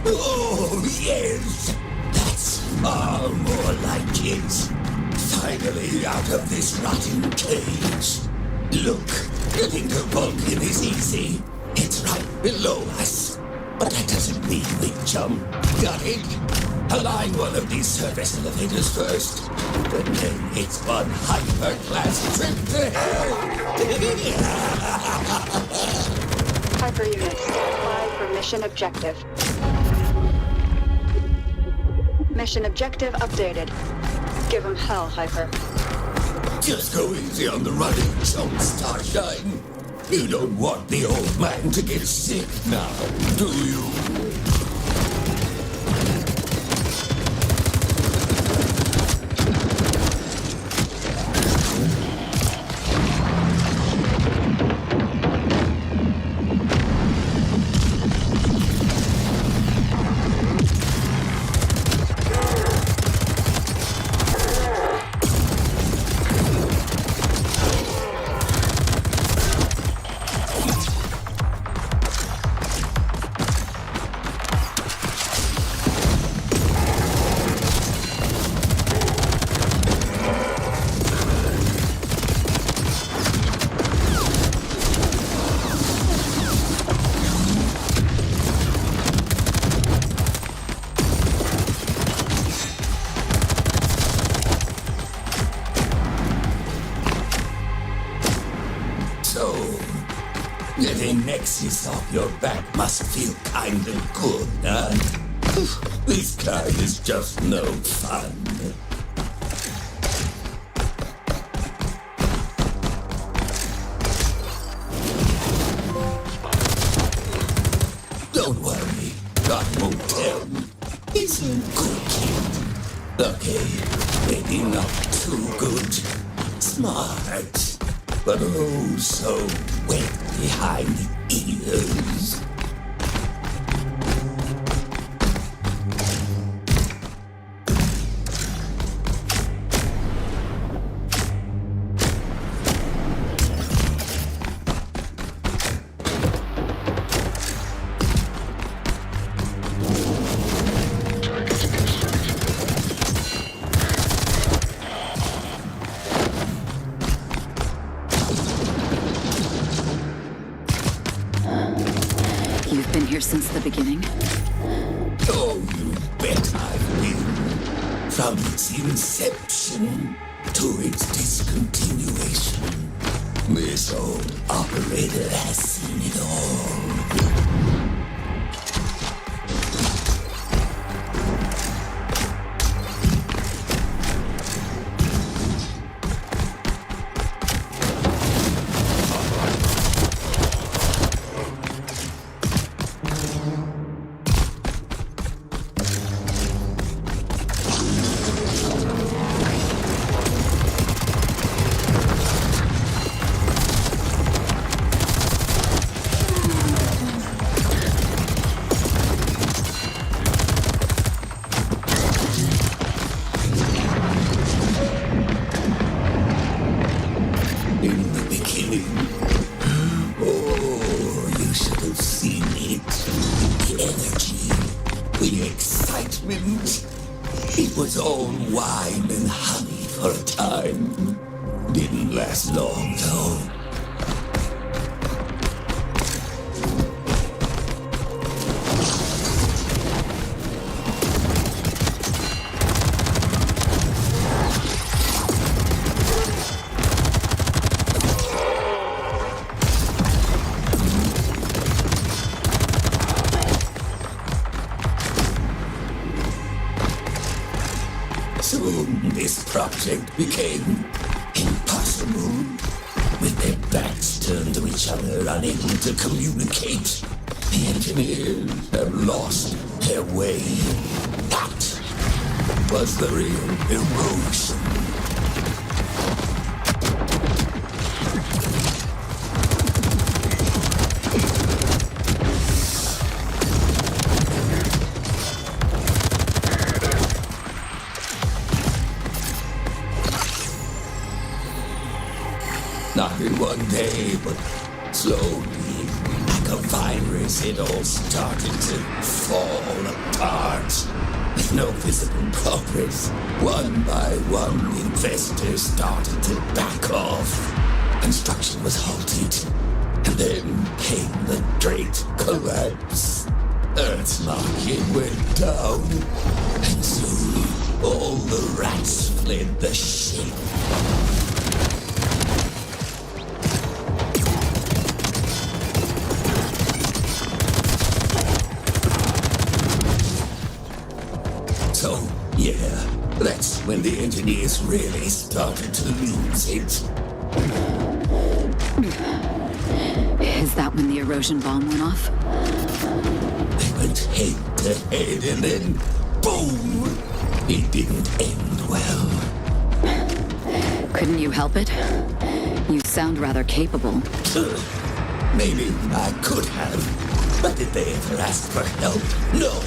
[SPEAKER 8] Oh, yes! That's far more like it. Finally out of this rotten cage. Look, getting to Vulcan is easy. It's right below us. But that doesn't mean we jump. Got it? Align one of these service elevators first. And then it's one hyper-class trip to hell.
[SPEAKER 3] Hyper units, apply for mission objective. Mission objective updated. Give him hell, Hyper.
[SPEAKER 8] Just go easy on the running jump, Starshine. You don't want the old man to get sick now, do you? Getting Nexus off your back must feel kind of good, huh? This kind is just no fun. Don't worry, God won't tell. He's a good kid. Okay, maybe not too good. Smart, but oh so wet behind the ears.
[SPEAKER 7] You've been here since the beginning?
[SPEAKER 8] Oh, you bet I've been. From its inception to its discontinuation. This old operator has seen it all. In the beginning, oh, you should have seen it. The energy, the excitement. It was all wine and honey for a time. Didn't last long, though. Soon this project became impossible. With their backs turned to each other, unable to communicate, the engineers have lost their way. That was the real erosion. Not in one day, but slowly, like a virus, it all started to fall apart. With no visible progress, one by one, investors started to back off. Construction was halted, and then came the great collapse. Earth's market went down, and soon all the rats fled the ship. So, yeah, that's when the engineers really started to lose it.
[SPEAKER 7] Is that when the erosion bomb went off?
[SPEAKER 8] They went head to head and then boom! It didn't end well.
[SPEAKER 7] Couldn't you help it? You sound rather capable.
[SPEAKER 8] Maybe I could have, but did they ever ask for help? No.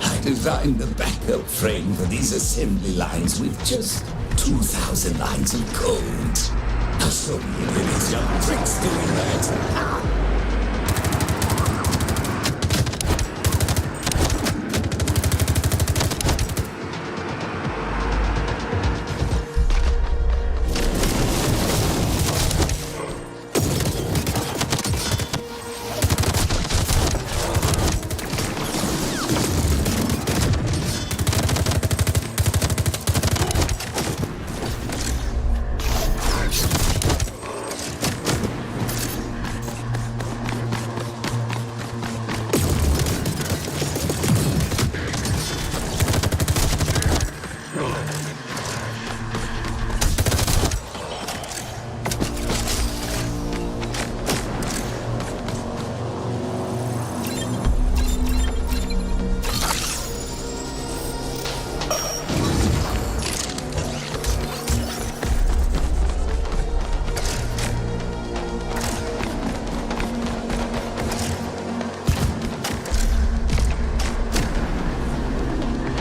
[SPEAKER 8] I designed the backup frame for these assembly lines with just 2,000 lines of code. I'll show you these young tricks doing that.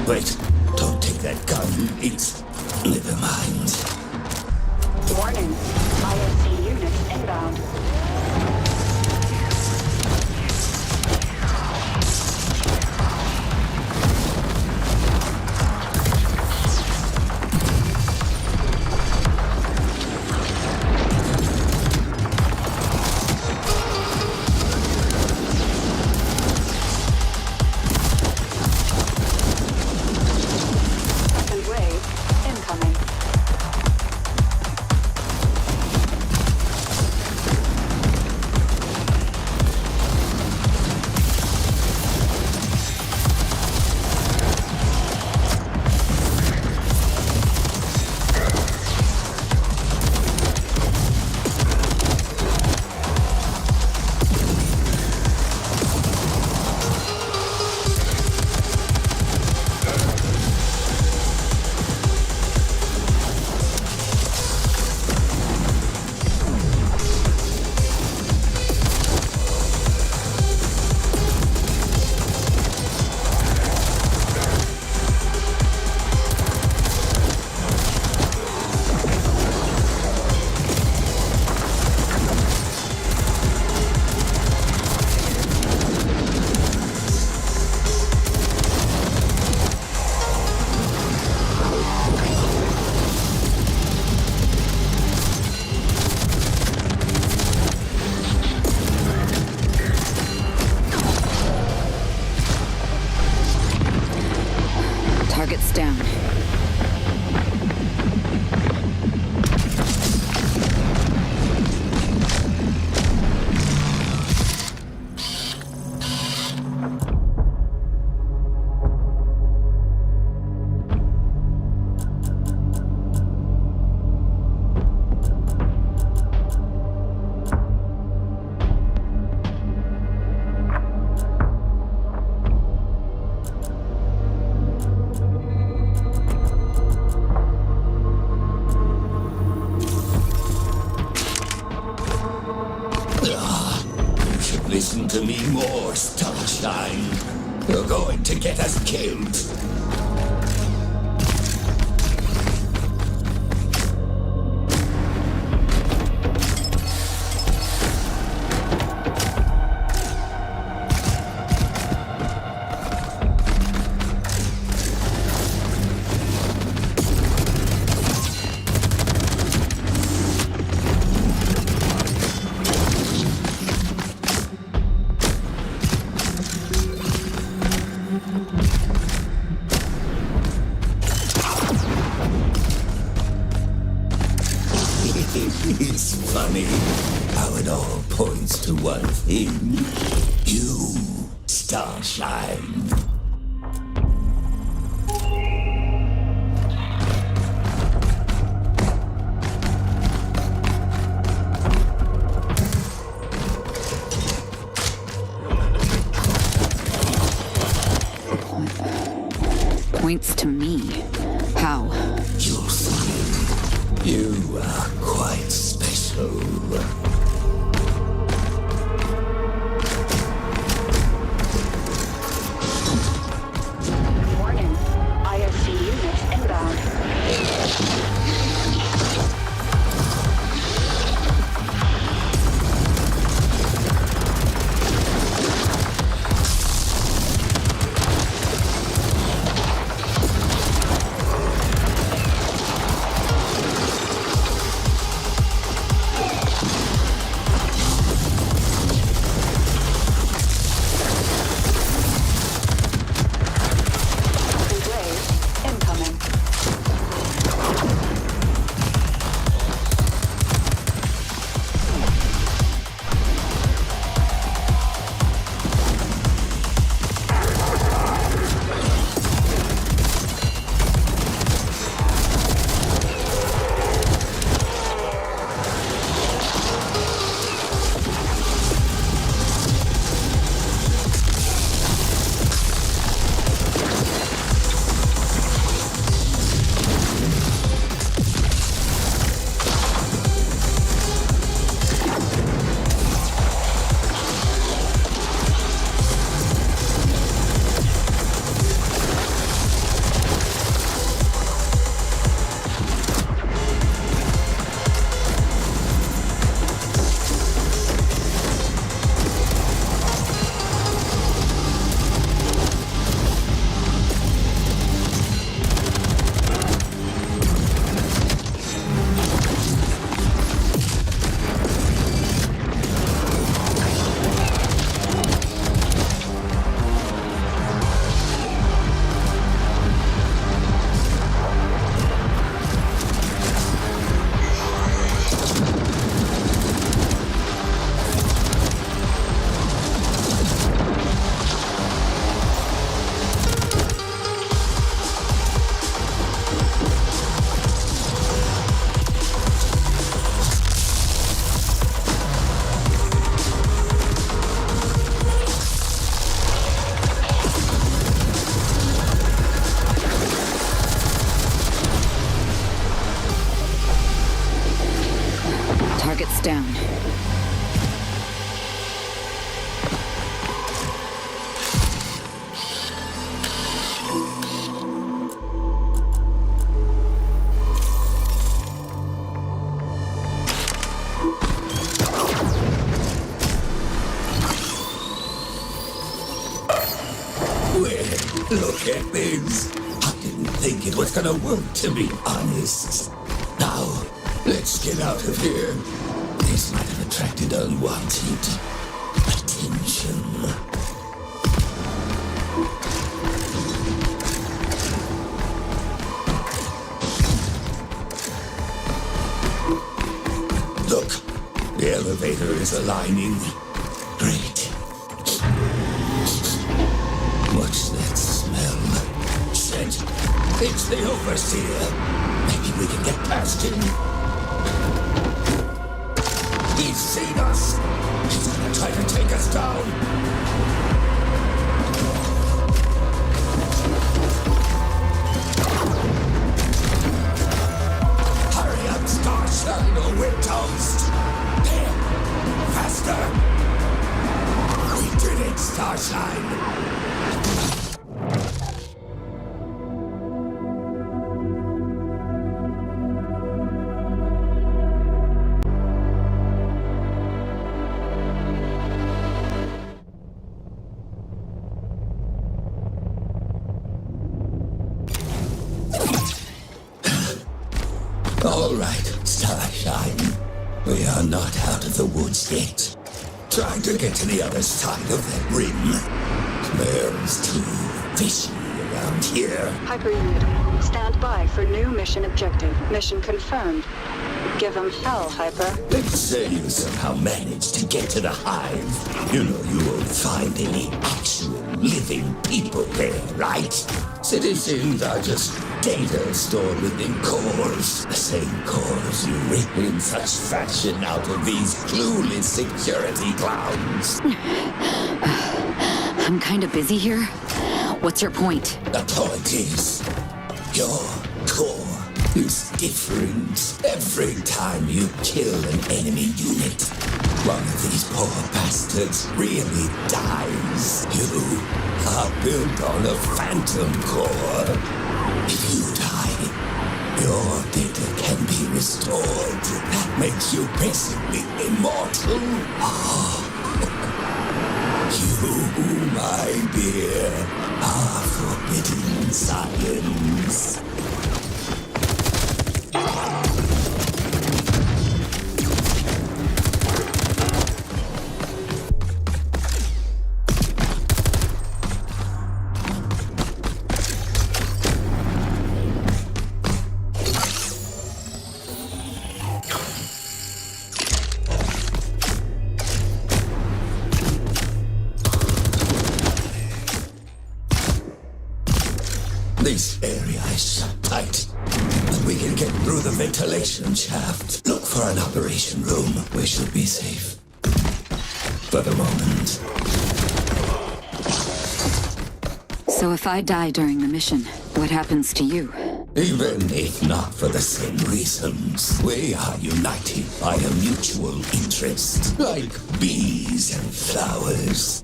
[SPEAKER 8] Wait, don't take that gun. It's... never mind.
[SPEAKER 3] Warning. ISC units inbound. Second wave incoming.
[SPEAKER 8] more starshine. You're going to get us killed. It's funny how it all points to one thing. You, Starshine.
[SPEAKER 7] Points to me. How?
[SPEAKER 8] You'll see. You are quite special.
[SPEAKER 3] Warning. ISC units inbound. Incoming.
[SPEAKER 7] Target's down.
[SPEAKER 8] Well, look at this. I didn't think it was gonna work, to be honest. Now, let's get out of here. This might have attracted unwanted attention. Look, the elevator is aligning. Great. What's that smell? Shit! It's the Overseer! Maybe we can get past him. He's seen us! He's gonna try to take us down! Hurry up, Starshine, or we're toast! There! Faster! We did it! Starshine. All right, Starshine. We are not out of the woods yet. Trying to get to the other side of that rim. Smells too fishy around here.
[SPEAKER 3] Hyper unit, stand by for new mission objective. Mission confirmed. Give them hell, Hyper.
[SPEAKER 8] Let's say you somehow managed to get to the hive. You know you won't find any actual living people there, right? Citizens are just data stored within cores. The same cores you rip in such fashion out of these clueless security clowns.
[SPEAKER 7] I'm kind of busy here. What's your point?
[SPEAKER 8] The point is, your core is different every time you kill an enemy unit. One of these poor bastards really dies. You are built on a phantom core. If you die, your data can be restored. That makes you basically immortal. You, my dear, are forbidden science. This area is shut tight, but we can get through the ventilation shaft. Look for an operation room. We should be safe. For the moment.
[SPEAKER 7] So if I die during the mission, what happens to you?
[SPEAKER 8] Even if not for the same reasons, we are united by a mutual interest, like bees and flowers.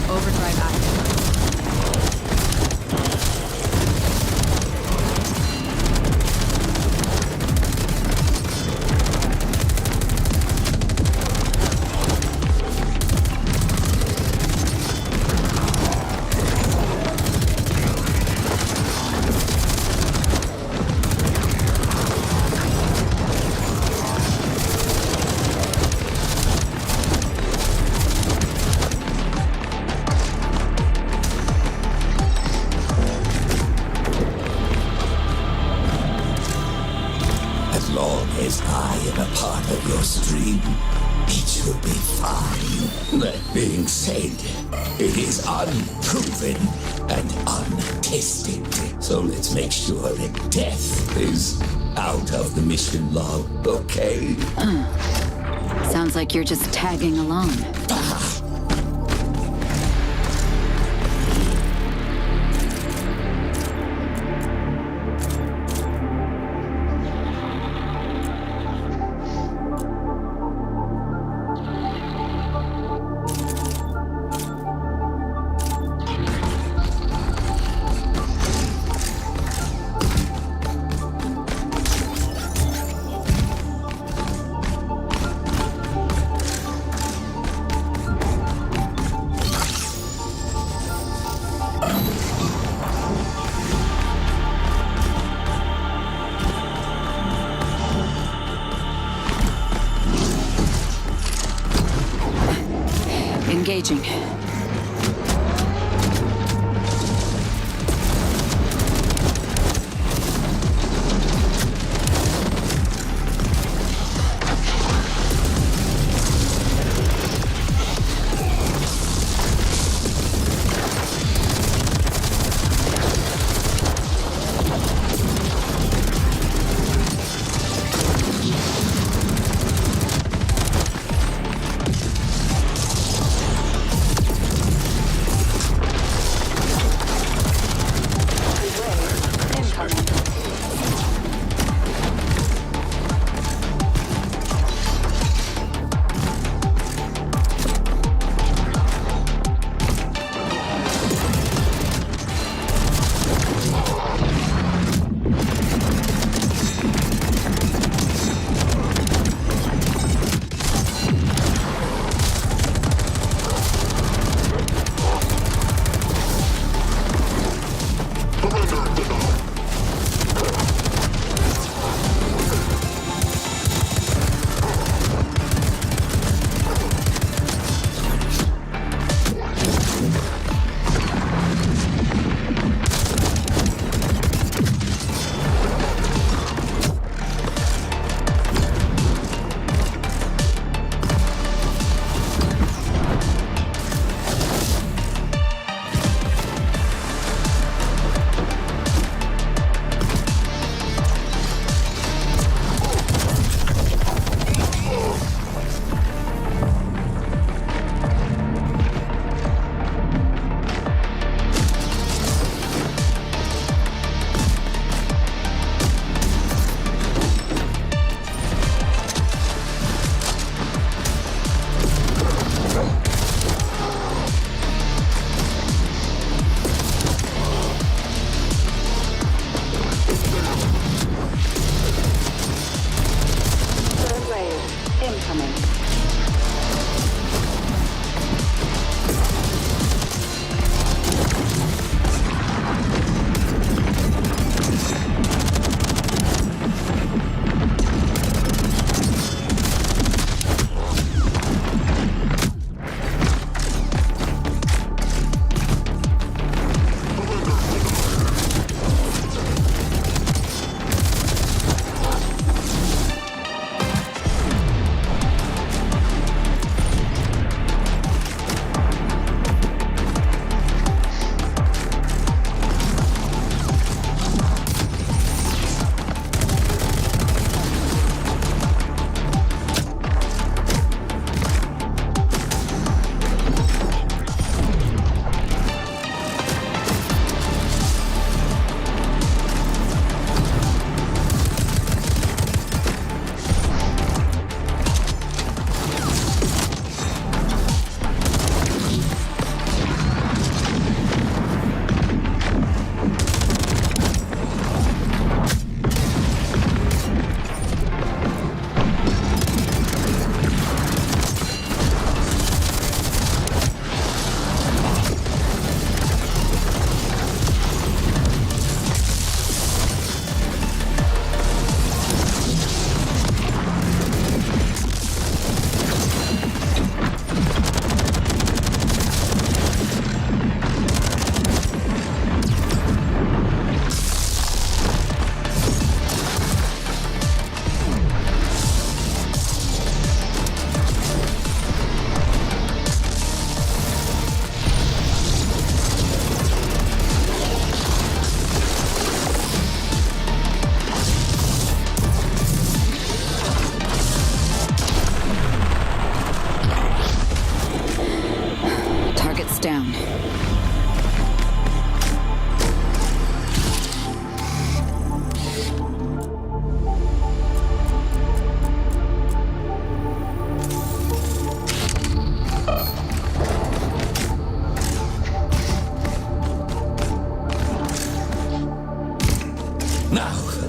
[SPEAKER 1] Overdrive active.
[SPEAKER 8] As long as I am a part of your stream, it should be fine. That being said, it is unproven and untested. So let's make sure that death is out of the mission log, okay?
[SPEAKER 7] Sounds like you're just tagging along. Engaging.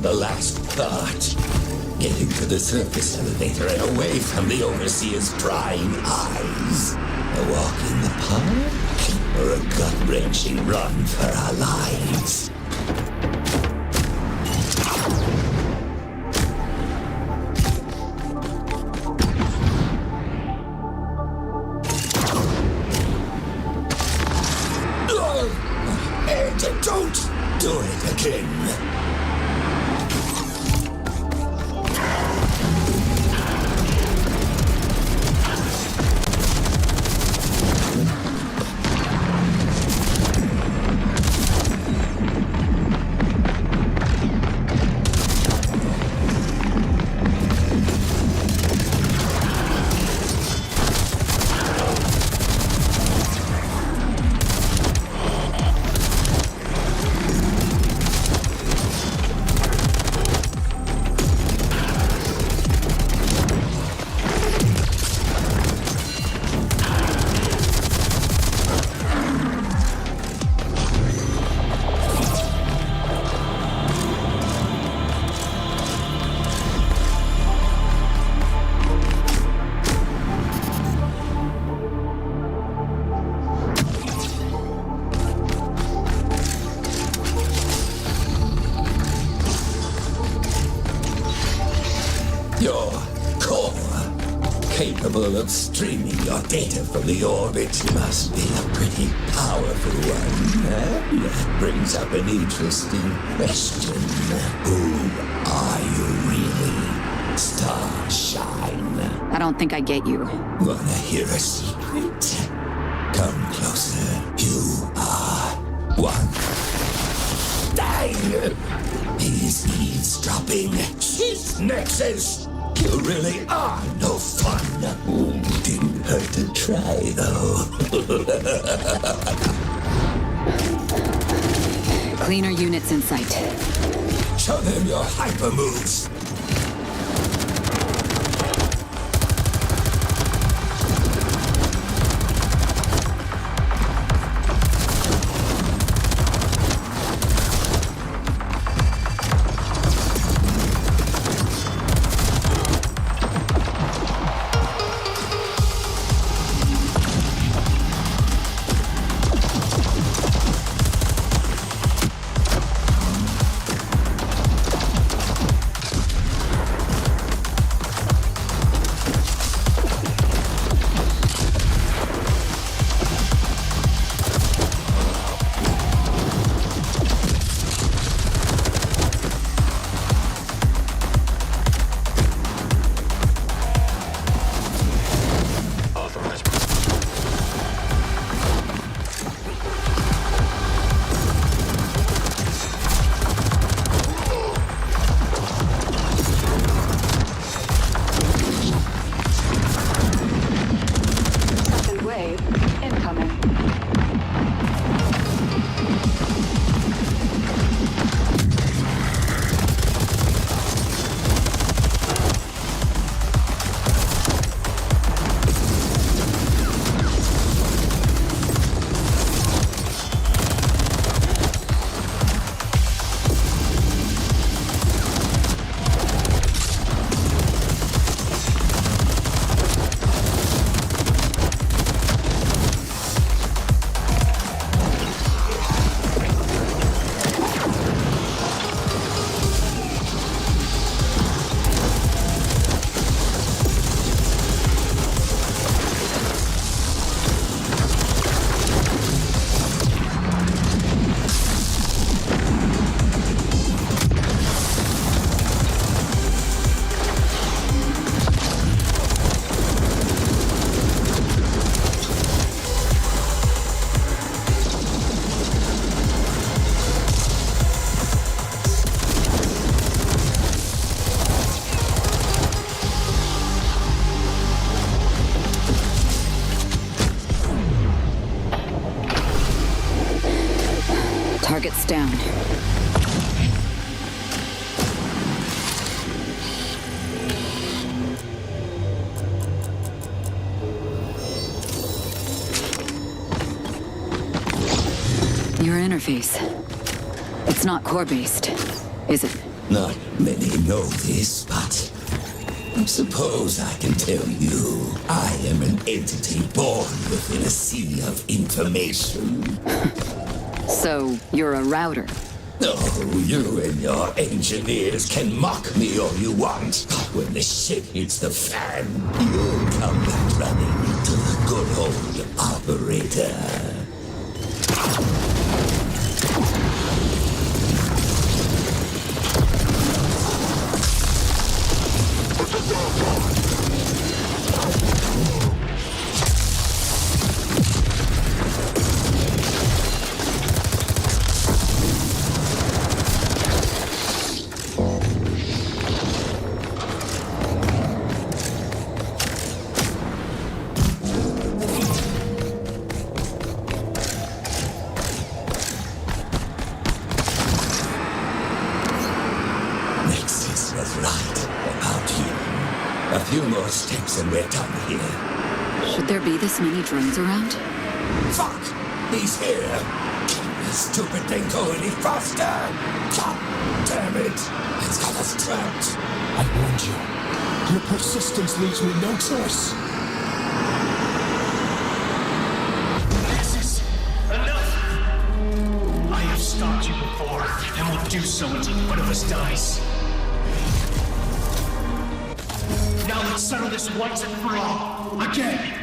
[SPEAKER 8] the last part. Getting to the surface elevator and away from the Overseer's prying eyes. A walk in the park, or a gut-wrenching run for our lives. And don't do it again. Your core, capable of streaming your data from the orbit, must be a pretty powerful one. That brings up an interesting question. Who are you really, Starshine?
[SPEAKER 7] I don't think I get you.
[SPEAKER 8] Wanna hear a secret? Come closer. You are one. Dang! He's eavesdropping. She's Nexus. You really are no fun. Ooh, didn't hurt to try, though.
[SPEAKER 7] Cleaner units in sight.
[SPEAKER 8] Show them your hyper moves.
[SPEAKER 7] Target's down. Your interface. It's not core-based, is it?
[SPEAKER 8] Not many know this, but I suppose I can tell you. I am an entity born within a sea of information.
[SPEAKER 7] So, you're a router.
[SPEAKER 8] Oh, you and your engineers can mock me all you want, but when the shit hits the fan, you'll come back running to the good old operator. Nexus was right about you. A few more steps and we're done here.
[SPEAKER 7] Should there be this many drones around?
[SPEAKER 8] Fuck! He's here! Can this stupid thing go any faster? God damn it! It's got us trapped!
[SPEAKER 5] I warned you. Your persistence leaves me no choice.
[SPEAKER 9] Nexus, enough! I have stopped you before, and will do so until one of us dies. Now let's settle this once and for all, again!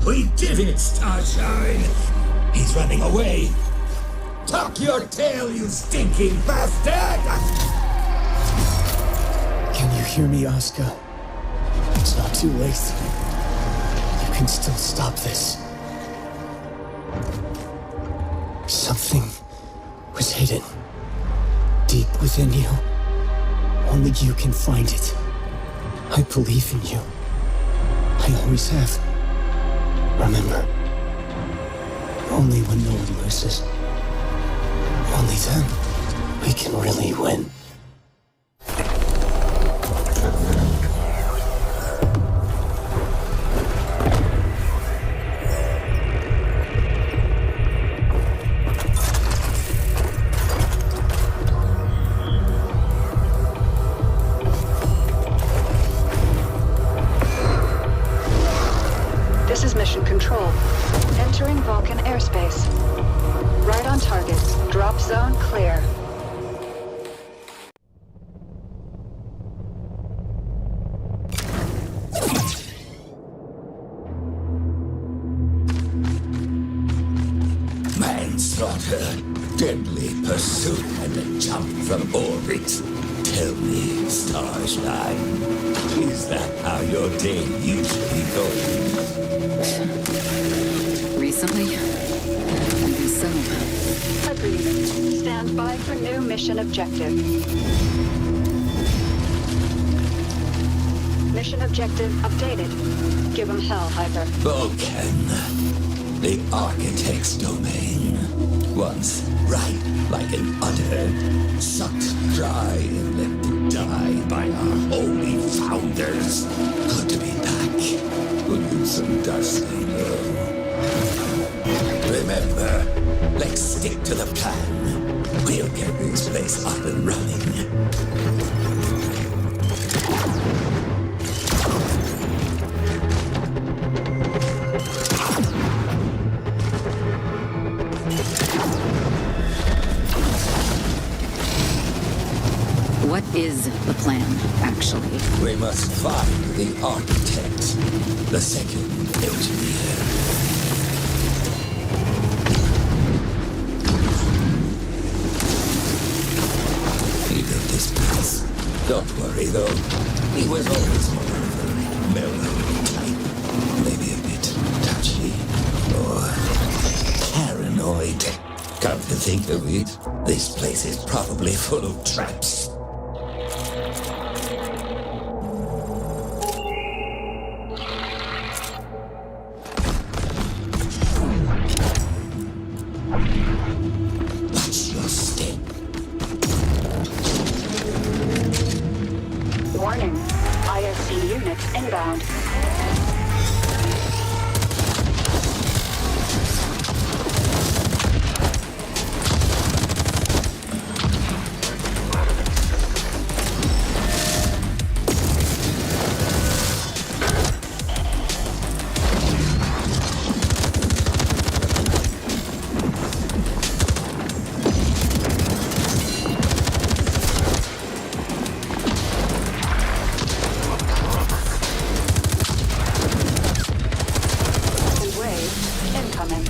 [SPEAKER 8] We did it, Starshine! He's running away! Tuck your tail, you stinking bastard!
[SPEAKER 5] Can you hear me, Asuka? It's not too late. You can still stop this. Something was hidden. Deep within you. Only you can find it. I believe in you. I always have. Remember, only when no one loses. Only then, we can really win.
[SPEAKER 3] This is Mission Control. Entering Vulcan airspace. Right on target. Drop zone clear.
[SPEAKER 8] Manslaughter, deadly pursuit, and a jump from orbit. Tell me, Starshine, is that how your day usually goes?
[SPEAKER 7] Recently? I guess so.
[SPEAKER 3] Agreed. Stand by for new mission objective. Mission objective updated. Give 'em hell, Hyper.
[SPEAKER 8] Vulcan, the Architect's domain. Once right like an udder, sucked dry and left to die by our holy founders. Good to be back. We'll do some dusting, though. Remember, let's stick to the plan. We'll get this place up and running.
[SPEAKER 7] What is the plan, actually?
[SPEAKER 8] We must find the architect, the second engineer. He built this place. Don't worry, though. He was always more of a mellow type. Maybe a bit touchy. Or paranoid. Come to think of it, this place is probably full of traps. Watch your step.
[SPEAKER 3] Warning. ISC units inbound. Incoming.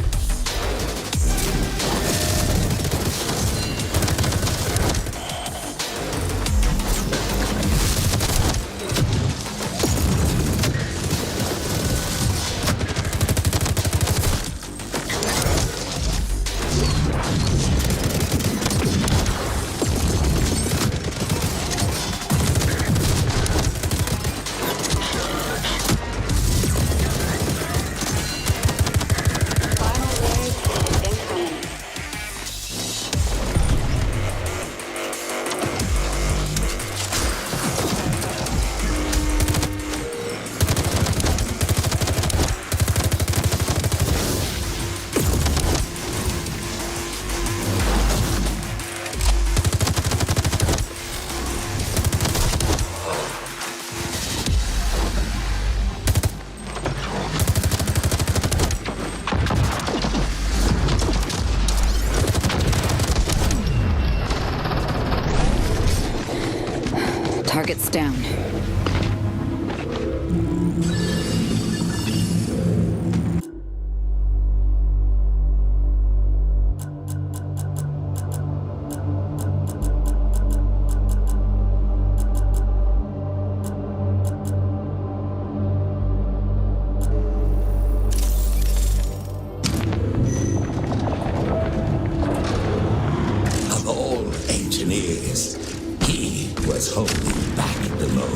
[SPEAKER 7] Target's down.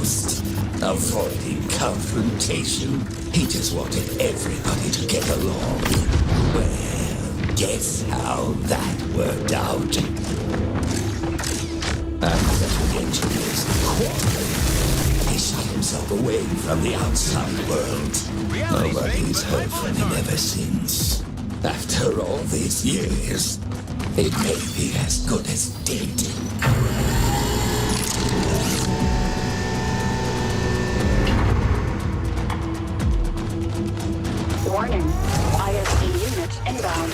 [SPEAKER 8] past. Avoiding confrontation. He just wanted everybody to get along. Well, guess how that worked out? After the engineers quarreled, he shut himself away from the outside world. Nobody's heard from him ever since. After all these years, it may be as good as dead.
[SPEAKER 3] Warning. ISD units inbound.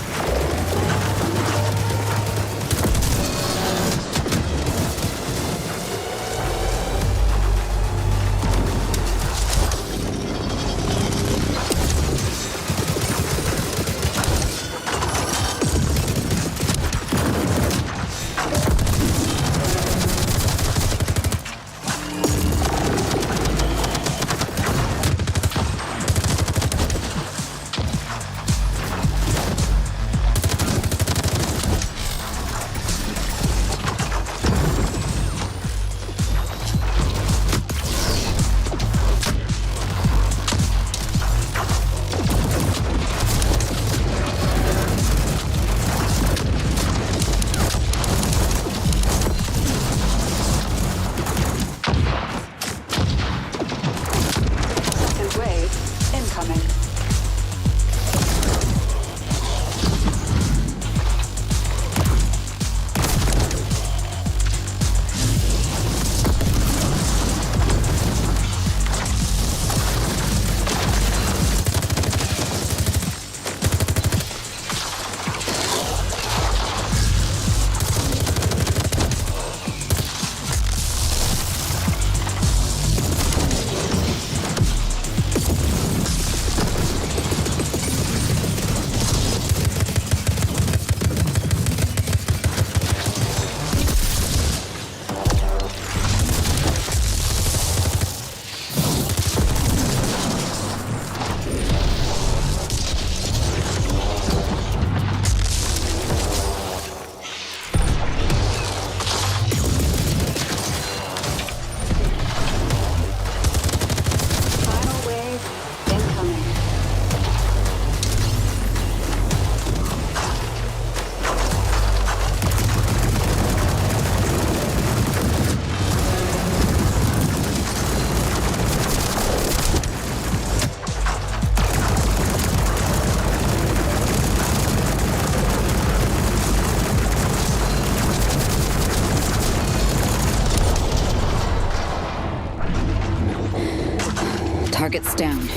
[SPEAKER 7] Target's down.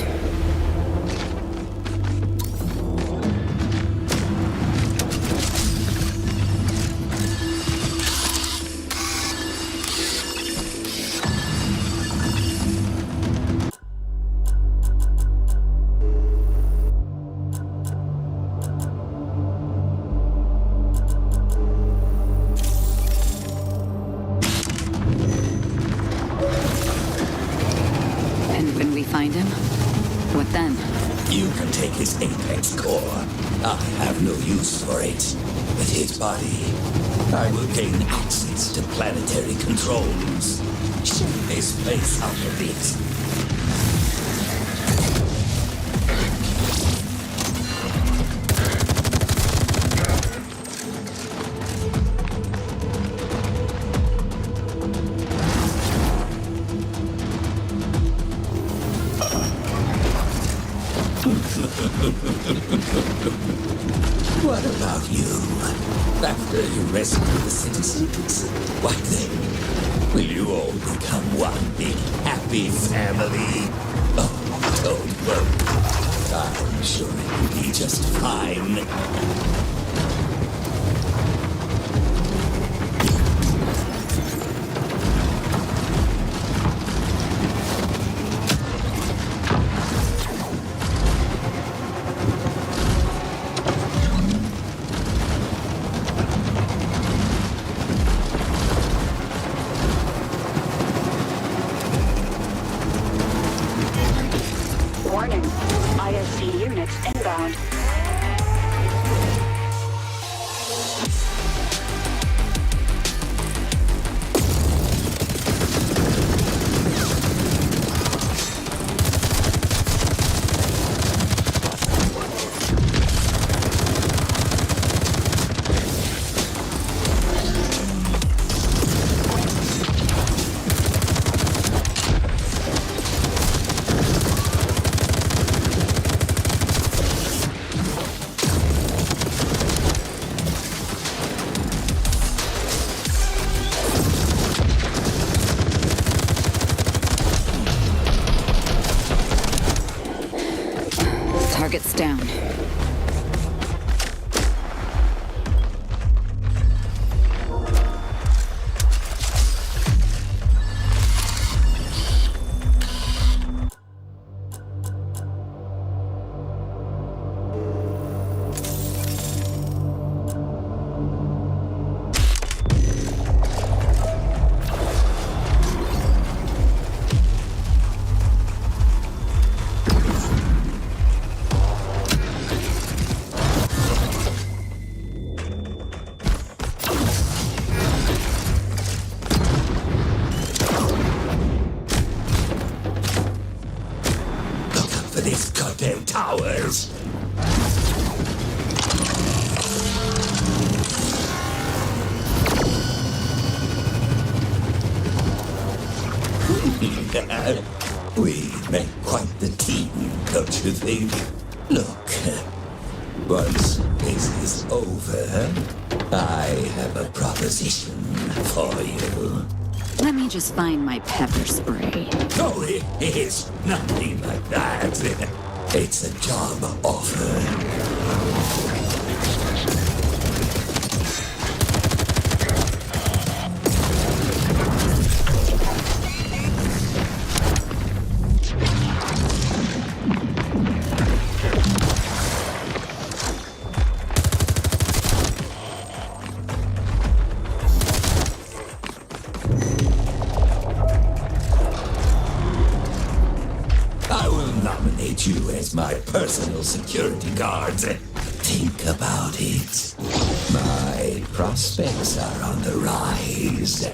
[SPEAKER 7] Find him? What then?
[SPEAKER 8] You can take his apex core. I have no use for it. With his body, I will gain access to planetary controls. Shake this place out a bit. What about you? After you rescue the citizens, what then? Will you all become one big happy family? Oh, don't worry. I'm sure it will be just fine.
[SPEAKER 3] Warning. ISD units inbound.
[SPEAKER 7] Target's down.
[SPEAKER 8] For these goddamn towers. We make quite the team, don't you think? Look, once this is over, I have a proposition for you.
[SPEAKER 7] Let me just find my pepper spray.
[SPEAKER 8] No, it's nothing like that. It's a job offer. You as my personal security guard. Think about it. My prospects are on the rise.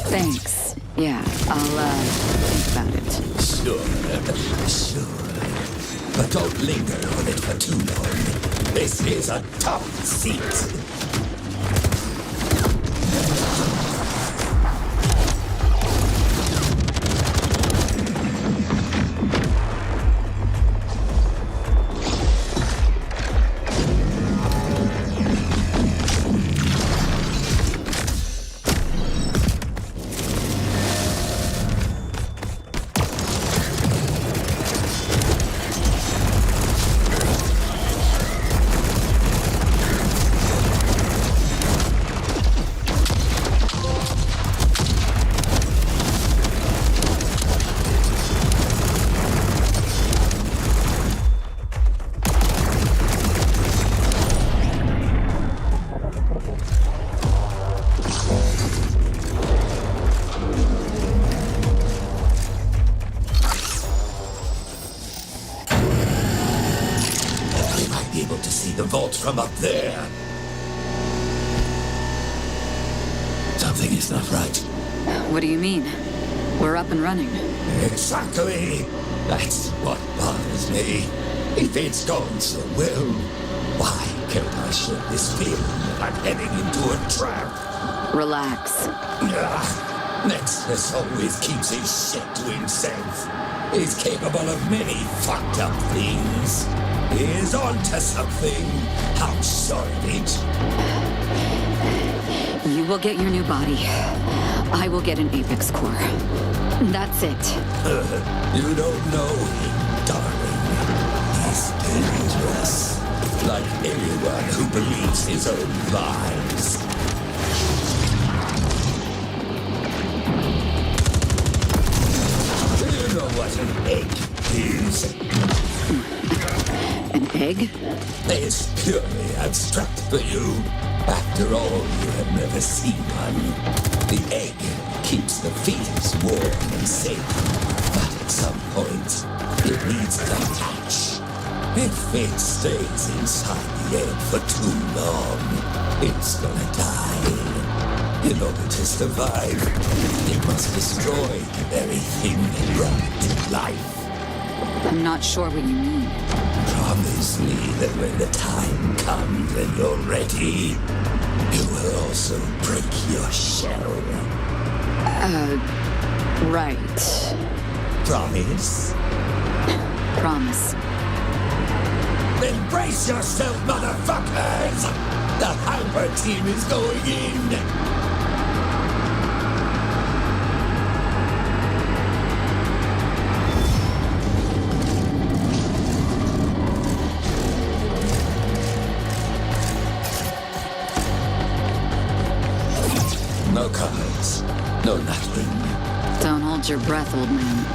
[SPEAKER 7] Thanks. Yeah, I'll, think about it.
[SPEAKER 8] Sure. But don't linger on it for too long. This is a top seat. The vault from up there. Something is not right.
[SPEAKER 7] What do you mean? We're up and running.
[SPEAKER 8] Exactly. That's what bothers me. If it's gone so well, why can't I shake this feeling that I'm heading into a trap?
[SPEAKER 7] Relax.
[SPEAKER 8] Nexus always keeps his shit to himself. He's capable of many fucked up things. He's onto something. How sure of it?
[SPEAKER 7] You will get your new body. I will get an Apex core. That's it.
[SPEAKER 8] You don't know him, darling. He's dangerous. Like anyone who believes his own lies. Do you know what an egg is?
[SPEAKER 7] An egg?
[SPEAKER 8] It's purely abstract for you. After all, you have never seen one. The egg keeps the fetus warm and safe. But at some point, it needs to hatch. If it stays inside the egg for too long, it's gonna die. In order to survive, it must destroy the very thing that brought it to life.
[SPEAKER 7] I'm not sure what you mean.
[SPEAKER 8] Promise me that when the time comes and you're ready, you will also break your shell.
[SPEAKER 7] Right.
[SPEAKER 8] Promise?
[SPEAKER 7] Promise.
[SPEAKER 8] Then brace yourself, motherfuckers! The Hyper Team is going in!
[SPEAKER 7] your breath, old man.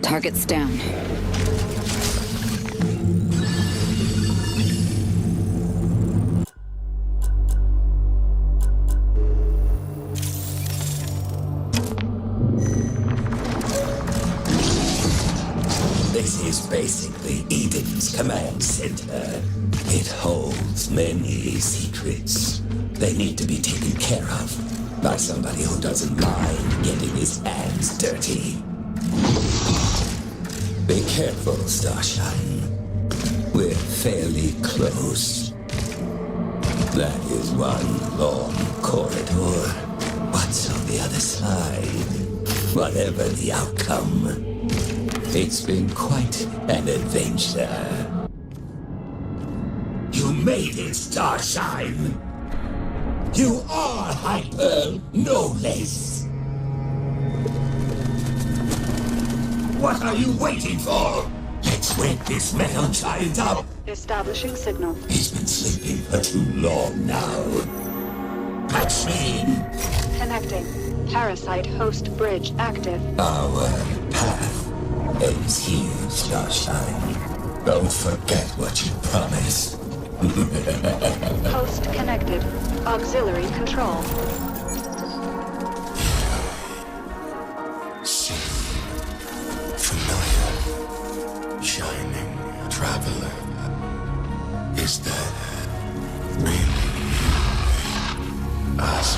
[SPEAKER 7] Target's down.
[SPEAKER 8] This is basically Eden's command center. It holds many secrets. They need to be taken care of by somebody who doesn't mind getting his hands dirty. Be careful, Starshine. We're fairly close. That is one long corridor. What's on the other side? Whatever the outcome, it's been quite an adventure. You made it, Starshine! You are Hyper, no less! What are you waiting for? Let's wake this metal giant up!
[SPEAKER 3] Establishing signal.
[SPEAKER 8] He's been sleeping for too long now. Patch me in.
[SPEAKER 3] Connecting. Parasite host bridge active.
[SPEAKER 8] Our path ends here, Starshine. Don't forget what you promised.
[SPEAKER 3] Host connected. Auxiliary control.
[SPEAKER 8] Familiar. Shining traveler. Is that really us?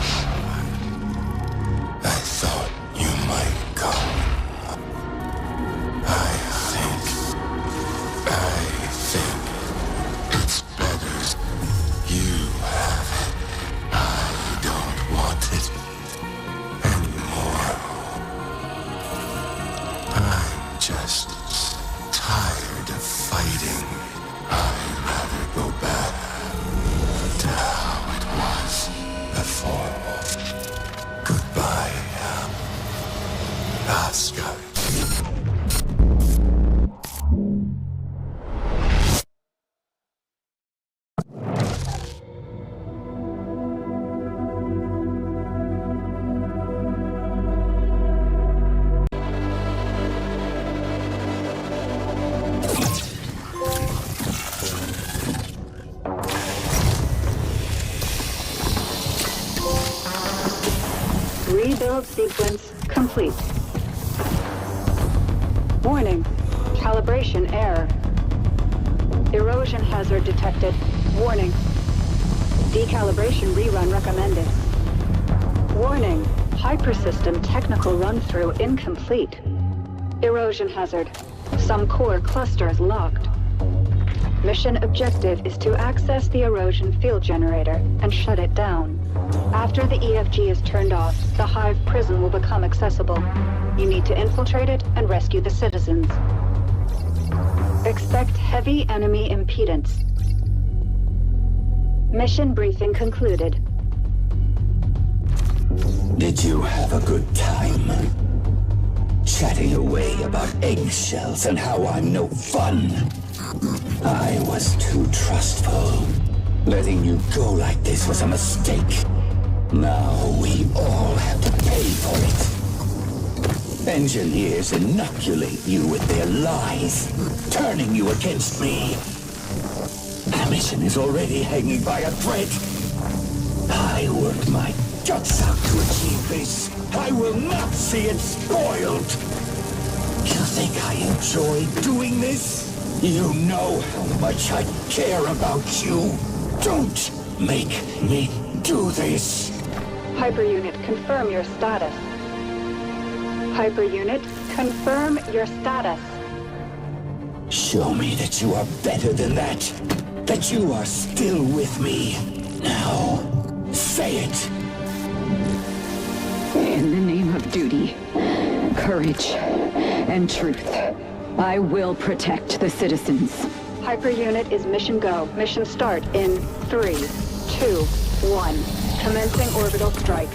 [SPEAKER 8] I thought you might come. I think it's better you have it. I don't want it anymore. I'm just tired of fighting. I'd rather go back to how it was before. Goodbye, Oscar.
[SPEAKER 3] Rebuild sequence complete. Warning. Calibration error. Erosion hazard detected. Warning. Decalibration rerun recommended. Warning. Hypersystem technical run-through incomplete. Erosion hazard. Some core clusters locked. Mission objective is to access the erosion field generator and shut it down. After the EFG is turned off, the Hive prison will become accessible. You need to infiltrate it and rescue the citizens. Expect heavy enemy impedance. Mission briefing concluded.
[SPEAKER 8] Did you have a good time? Chatting away about eggshells and how I'm no fun. I was too trustful. Letting you go like this was a mistake. Now we all have to pay for it. Engineers inoculate you with their lies, turning you against me. Our mission is already hanging by a thread. I worked my guts out to achieve this. I will not see it spoiled. You think I enjoy doing this? You know how much I care about you. Don't make me do this.
[SPEAKER 3] Hyper Unit, confirm your status. Hyper Unit, confirm your status.
[SPEAKER 8] Show me that you are better than that. That you are still with me. Now, say it.
[SPEAKER 2] In the name of duty, courage, and truth, I will protect the citizens.
[SPEAKER 3] Hyper Unit is mission go. Mission start in 3, 2, 1. Commencing orbital strike.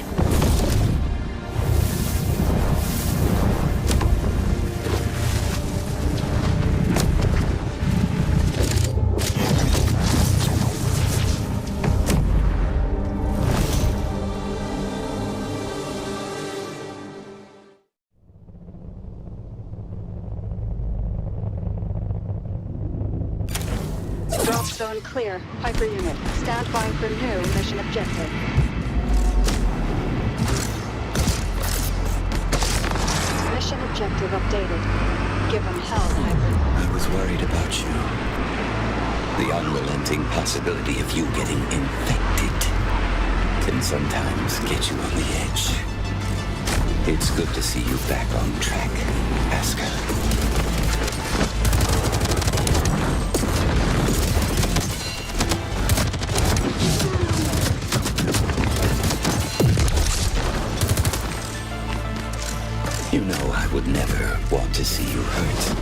[SPEAKER 3] Drop zone clear. Hyper Unit, stand by for new mission objective. Mission objective updated. Give them hell, Hyper.
[SPEAKER 8] I was worried about you. The unrelenting possibility of you getting infected can sometimes get you on the edge. It's good to see you back on track, Asuka. You know I would never want to see you hurt.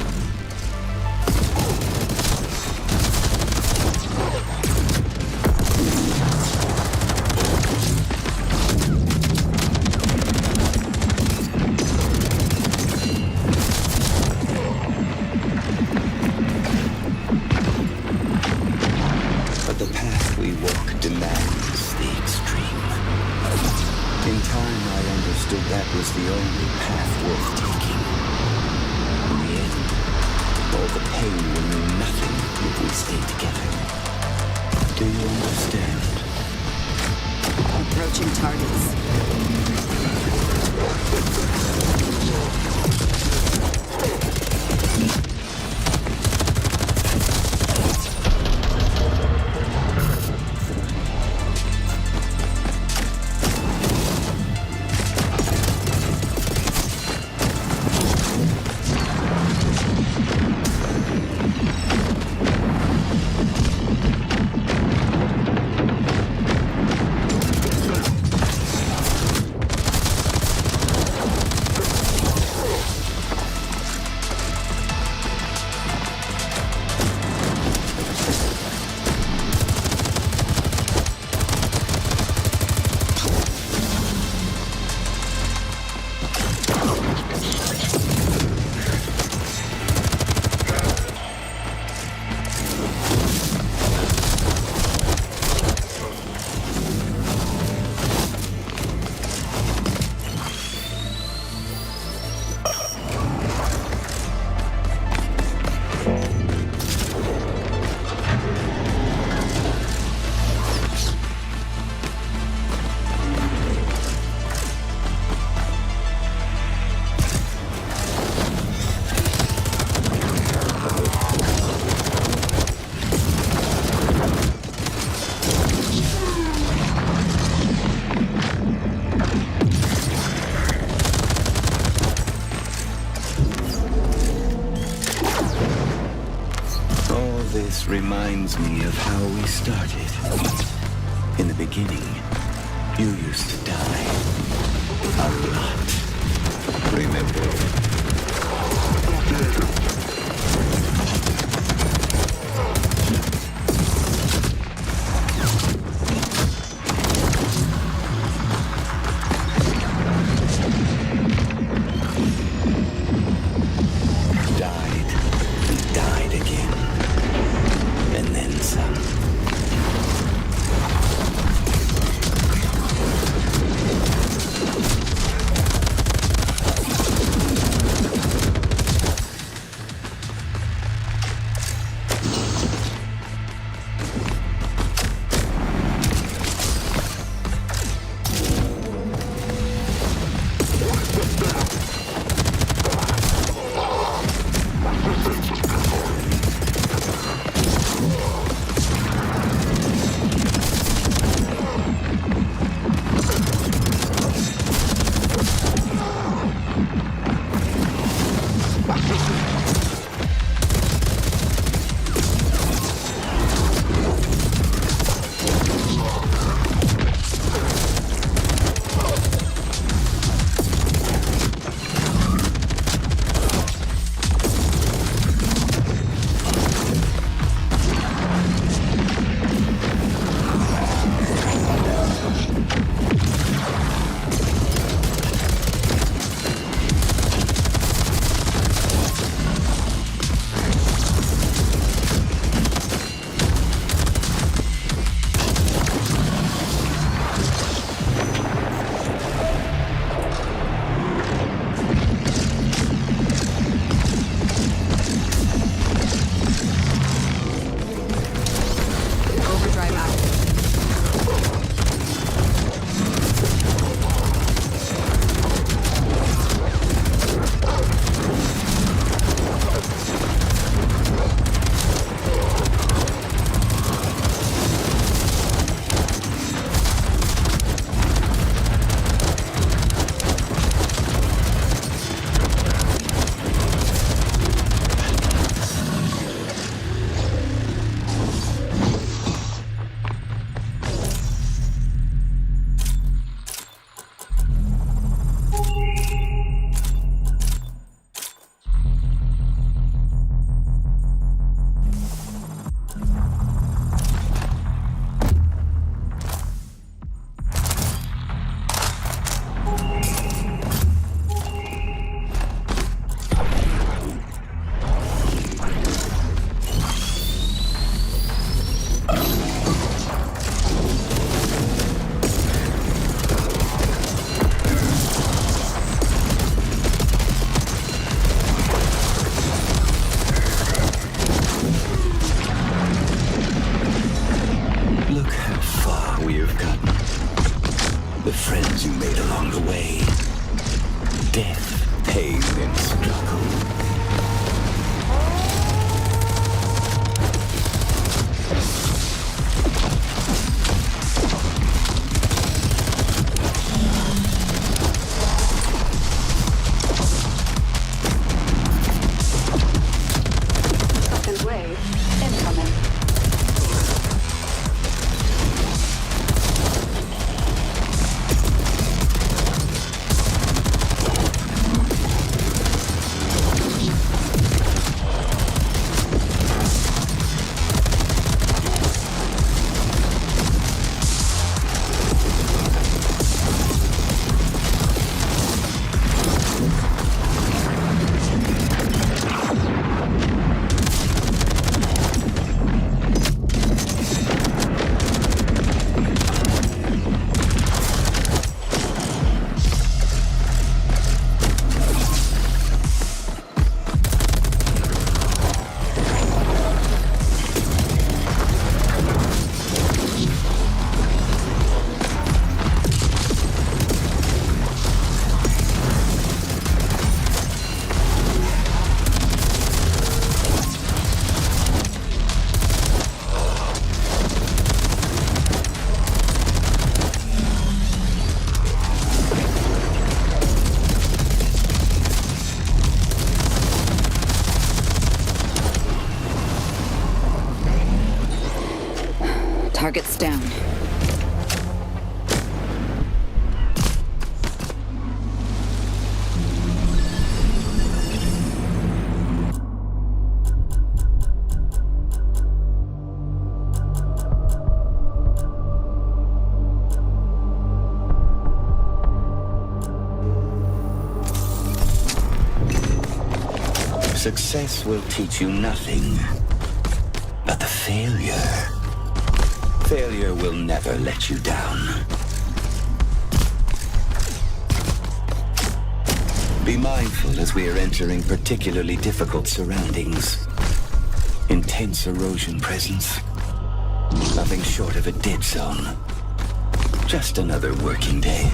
[SPEAKER 8] But the path we walk demands the extreme. In time, I understood that was the only path worth taking. In the end, all the pain will mean nothing if we stay together. Do you understand?
[SPEAKER 7] Approaching targets.
[SPEAKER 6] reminds me of how we started. In the beginning, you used to die. A lot. Remember?
[SPEAKER 7] down.
[SPEAKER 6] Success will teach you nothing but the failure. Failure will never let you down. Be mindful as we are entering particularly difficult surroundings. Intense erosion presence. Nothing short of a dead zone. Just another working day.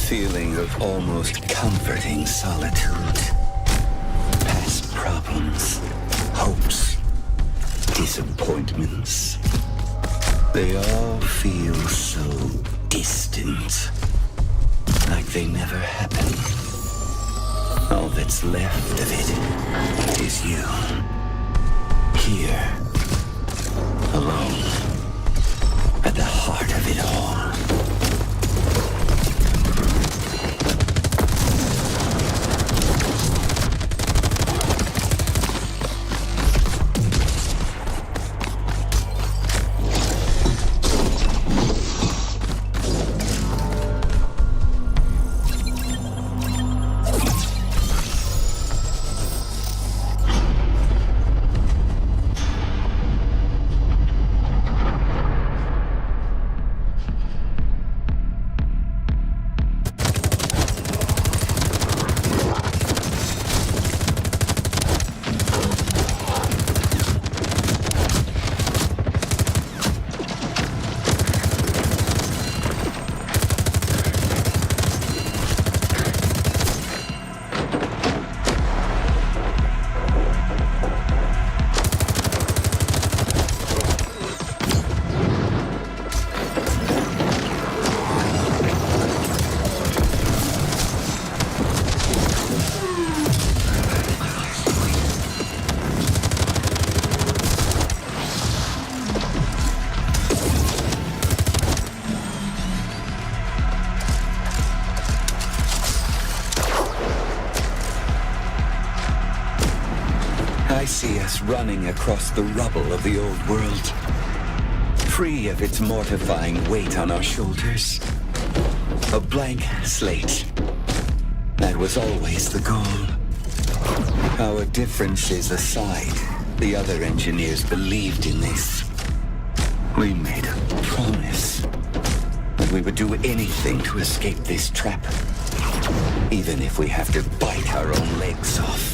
[SPEAKER 6] Feeling of almost comforting solitude. Past problems, hopes, disappointments. They all feel so distant, like they never happened. All that's left of it is you. Here, alone, at the heart of it all. I see us running across the rubble of the old world, free of its mortifying weight on our shoulders. A blank slate. That was always the goal. Our differences aside, the other engineers believed in this. We made a promise that we would do anything to escape this trap, even if we have to bite our own legs off.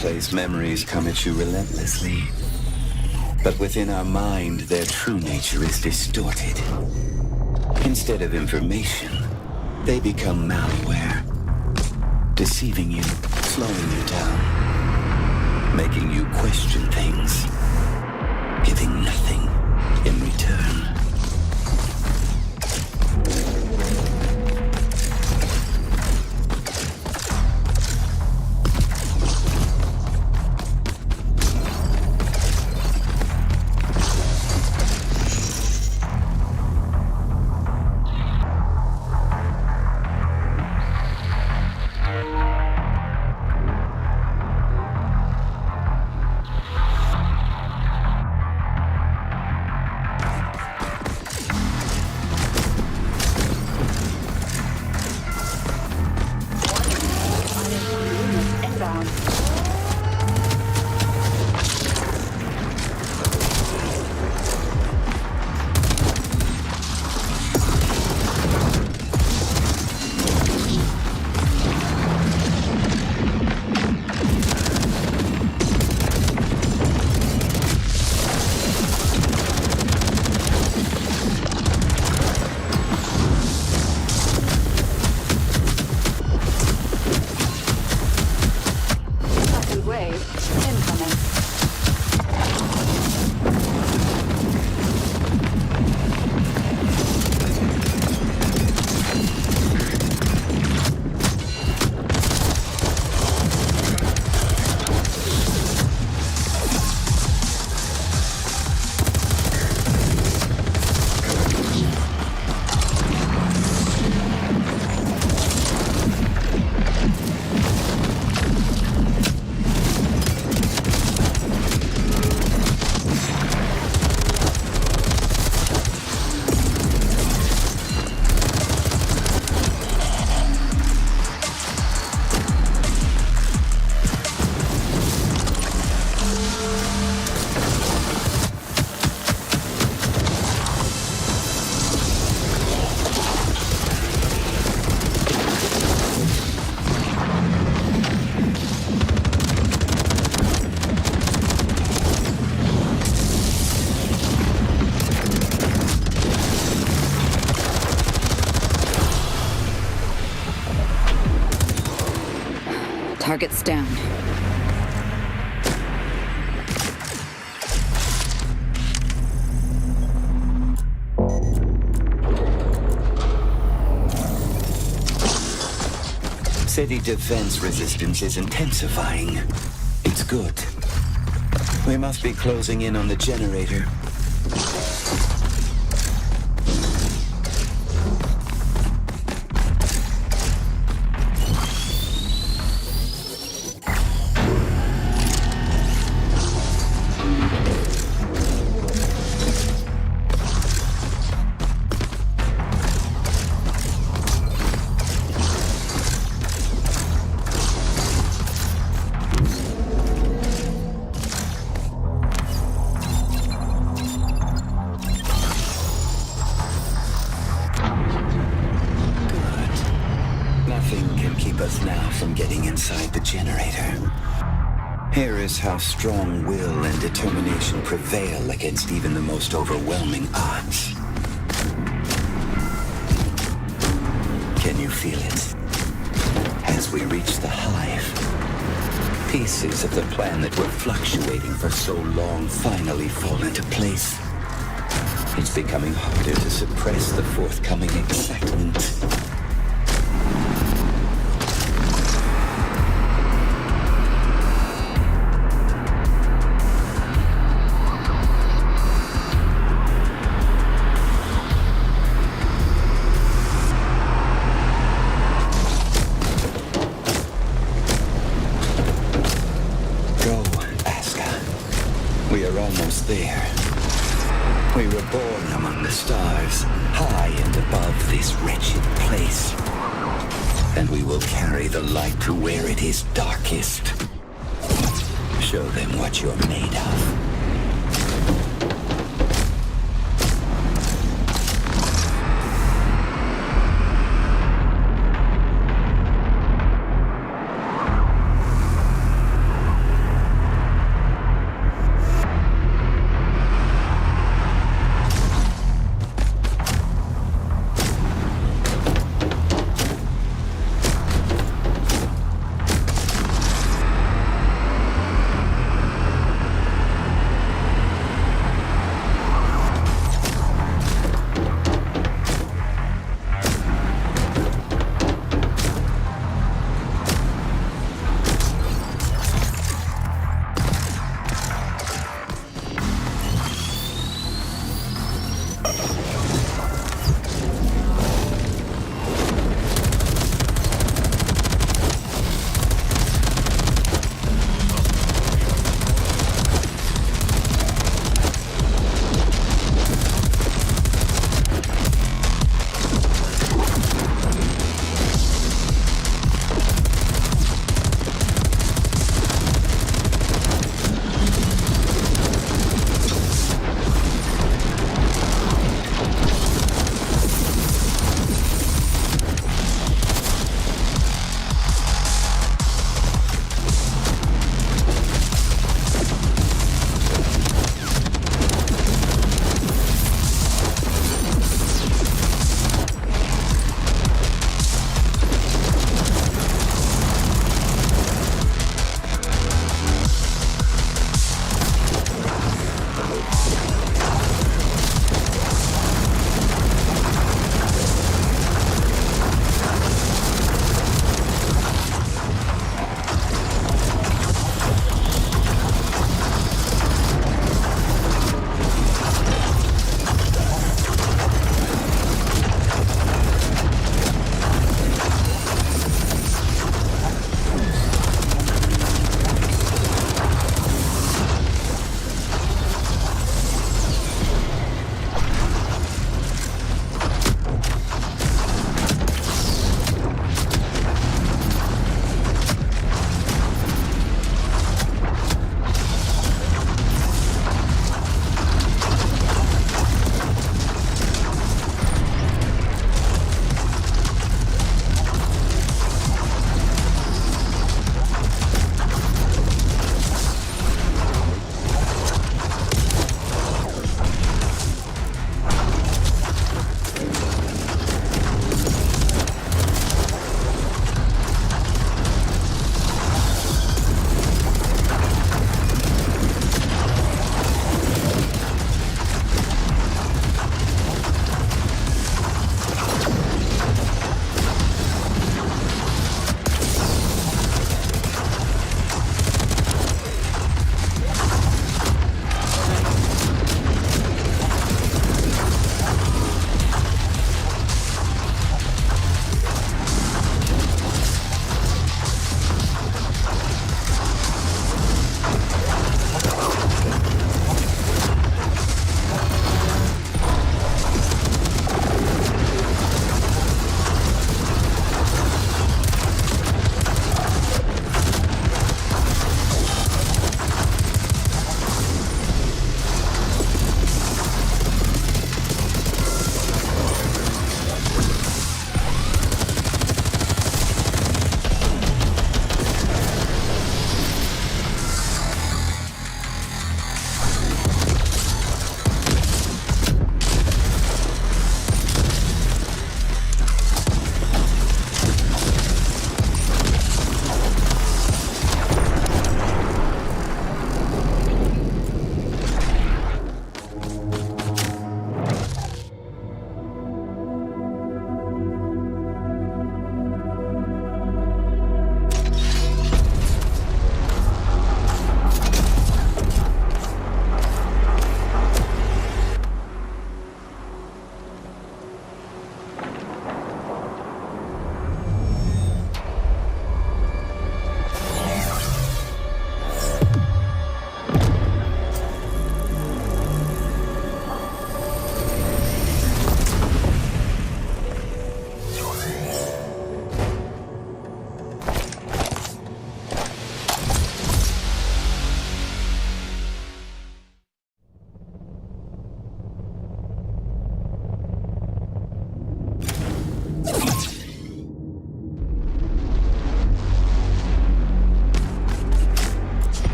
[SPEAKER 6] place, memories come at you relentlessly. But within our mind, their true nature is distorted. Instead of information, they become malware, deceiving you, slowing you down, making you question things, giving nothing in return.
[SPEAKER 7] Target's down.
[SPEAKER 6] City defense resistance is intensifying. It's good. We must be closing in on the generator. How strong will and determination prevail against even the most overwhelming odds. Can you feel it? As we reach the hive, pieces of the plan that were fluctuating for so long finally fall into place. It's becoming harder to suppress the forthcoming excitement. There. We were born among the stars, high and above this wretched place. And we will carry the light to where it is darkest. Show them what you're made of.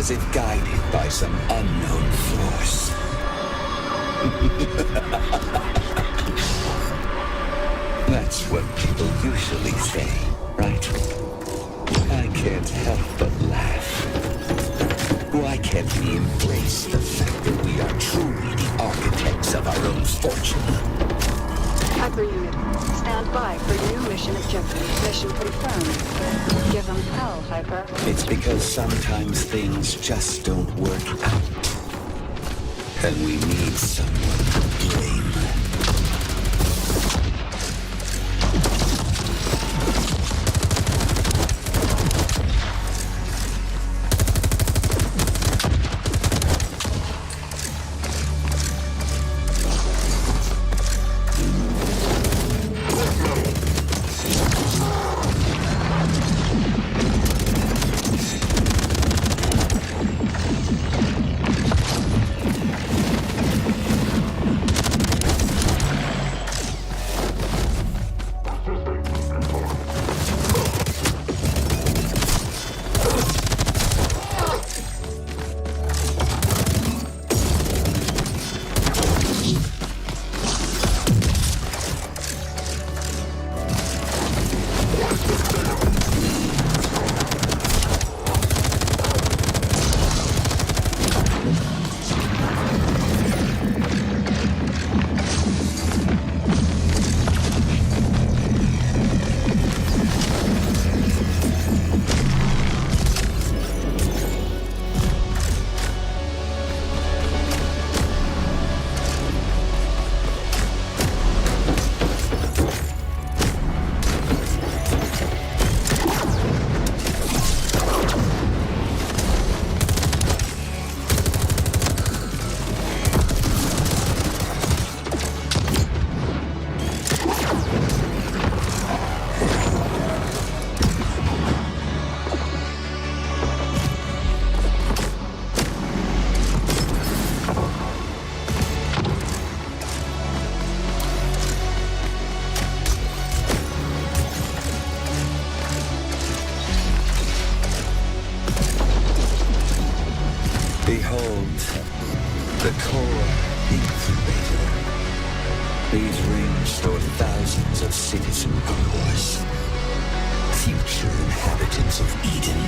[SPEAKER 6] as if guided by some unknown force. That's what people usually say, right? I can't help but laugh. Why can't we embrace the fact that we are truly the architects of our own fortune?
[SPEAKER 3] Hyper unit, stand by for new mission objective. Mission confirmed. Give them hell, Hyper.
[SPEAKER 6] It's because sometimes things just don't work out. And we need someone to blame. Behold, the core incubator. These rings store thousands of citizen cores, future inhabitants of Eden.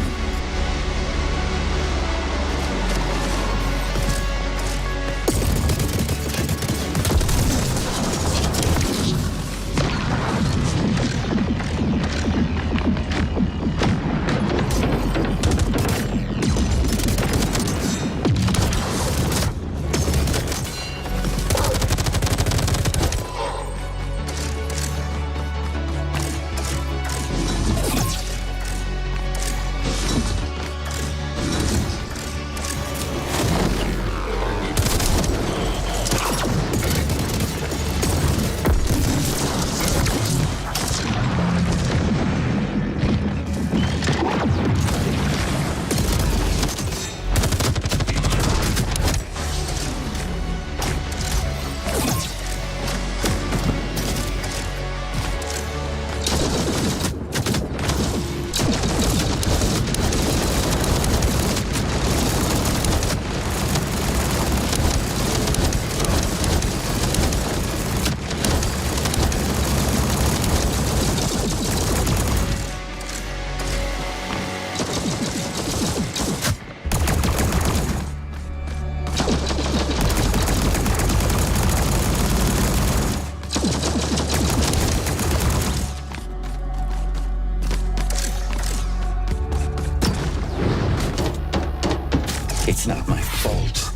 [SPEAKER 6] It's not my fault.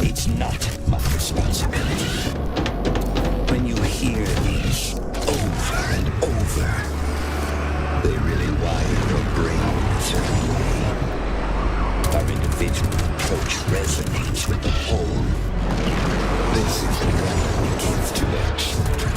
[SPEAKER 6] It's not my responsibility. When you hear these over and over, they really wire your brain in a certain way. Our individual approach resonates with the whole. This is the right we give to our children.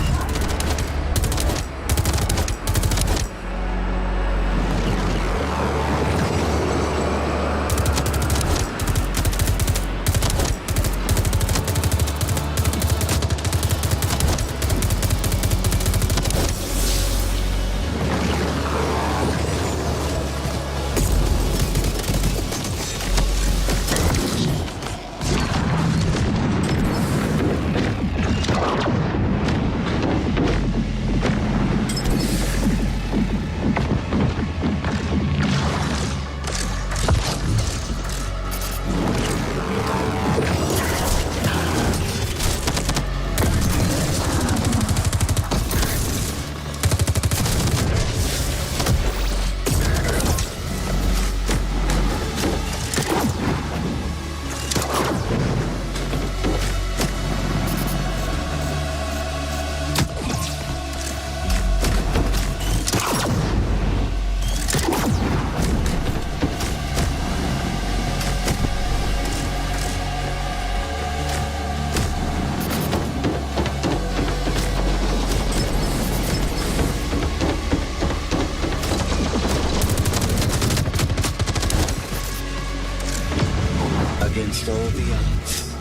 [SPEAKER 6] Against all the odds,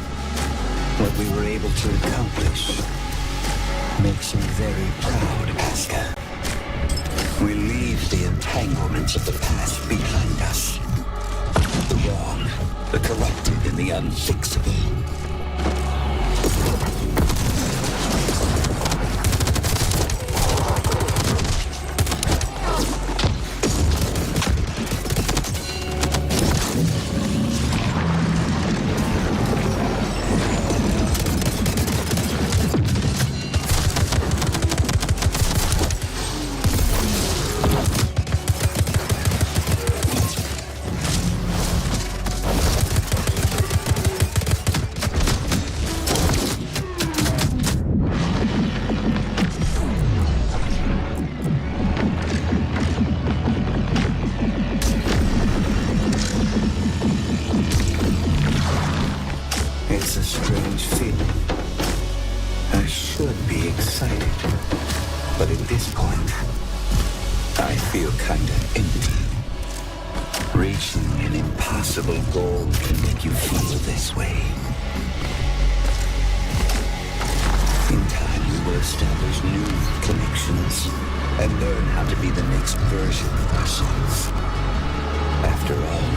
[SPEAKER 6] what we were able to accomplish makes you very proud, Asuka. We leave the entanglements of the past behind us. The wrong, the corrupted, and the unfixable. It's a strange feeling. I should be excited, but at this point, I feel kinda empty. Reaching an impossible goal can make you feel this way. In time, we will establish new connections and learn how to be the next version of ourselves. After all,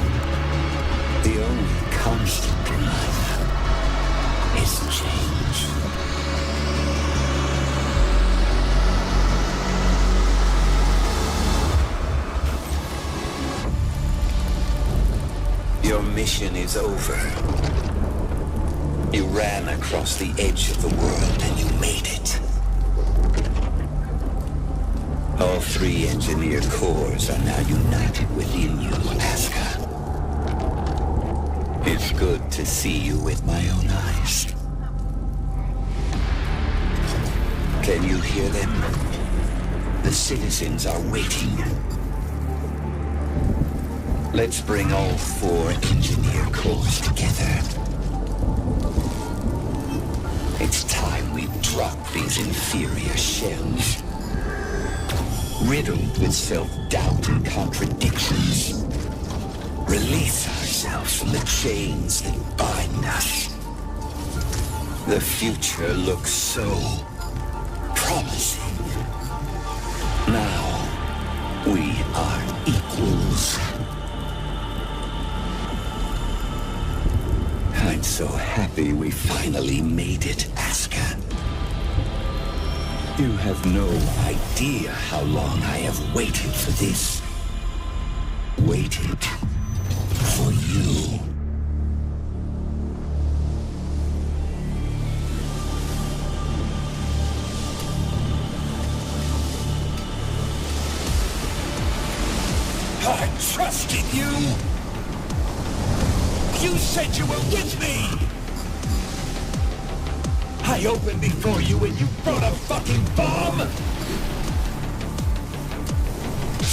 [SPEAKER 6] the only constant in life is change. Your mission is over. You ran across the edge of the world and you made it. All 3 engineer cores are now united within you, Asuka. It's good to see you with my own eyes. Can you hear them? The citizens are waiting. Let's bring all 4 engineer cores together. It's time we drop these inferior shells. Riddled with self-doubt and contradictions. Release ourselves from the chains that bind us. The future looks so promising. Now, we are equals. I'm so happy we finally made it, Asuka. You have no idea how long I have waited for this. Waited for you. I trusted you! You said you were with me! I opened before you and you brought a fucking bomb!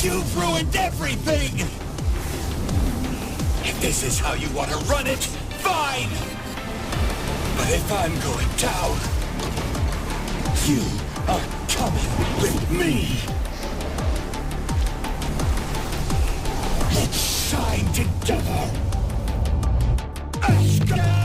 [SPEAKER 6] You've ruined everything! If this is how you want to run it, fine! But if I'm going down, you are coming with me! Let's shine together! Asuka!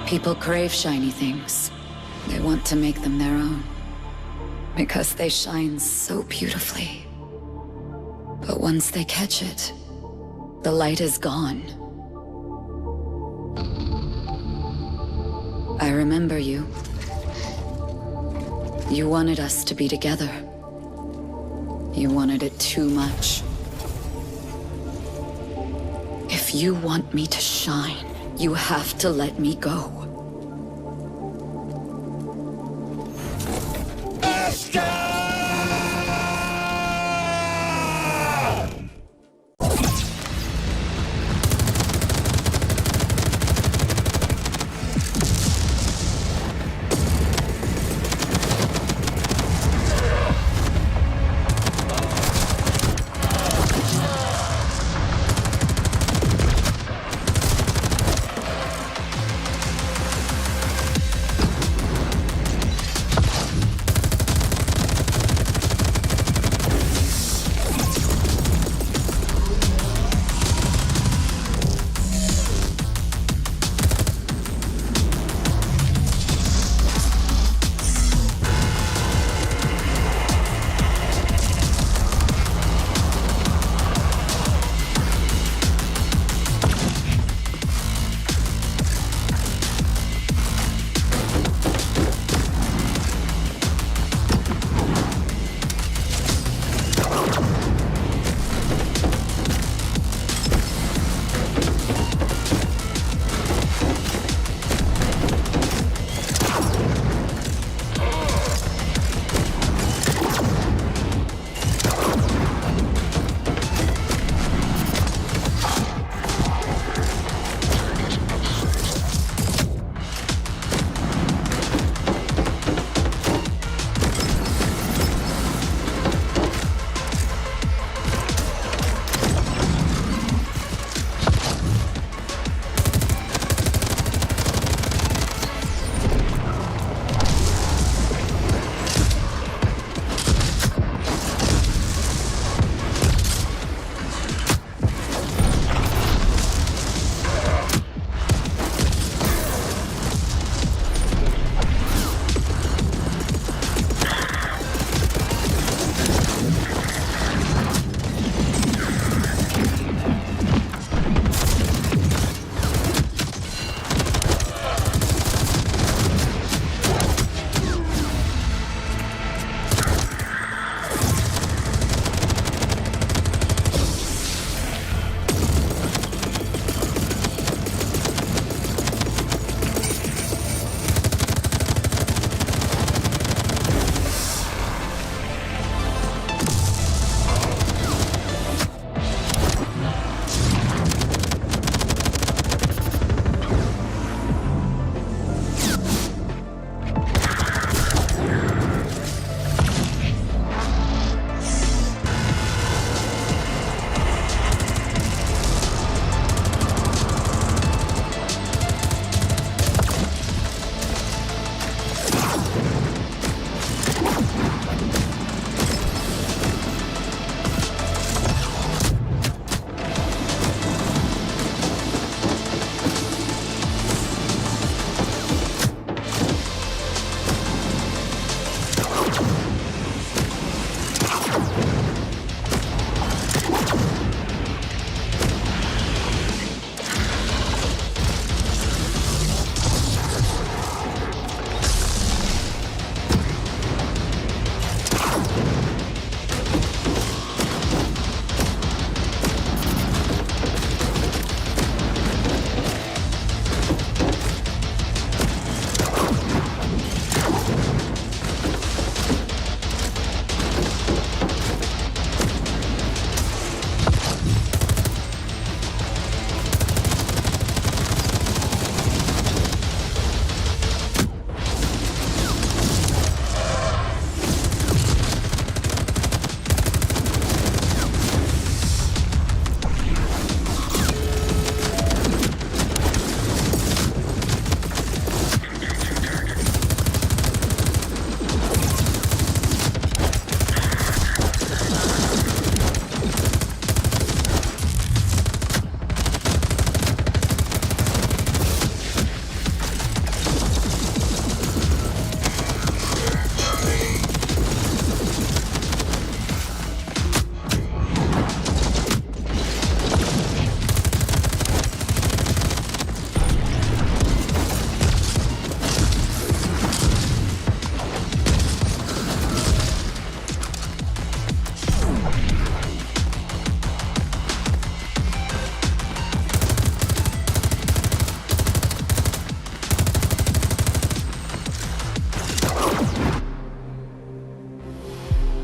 [SPEAKER 7] People crave shiny things. They want to make them their own. Because they shine so beautifully. But once they catch it, the light is gone. I remember you. You wanted us to be together. You wanted it too much. If you want me to shine, you have to let me go.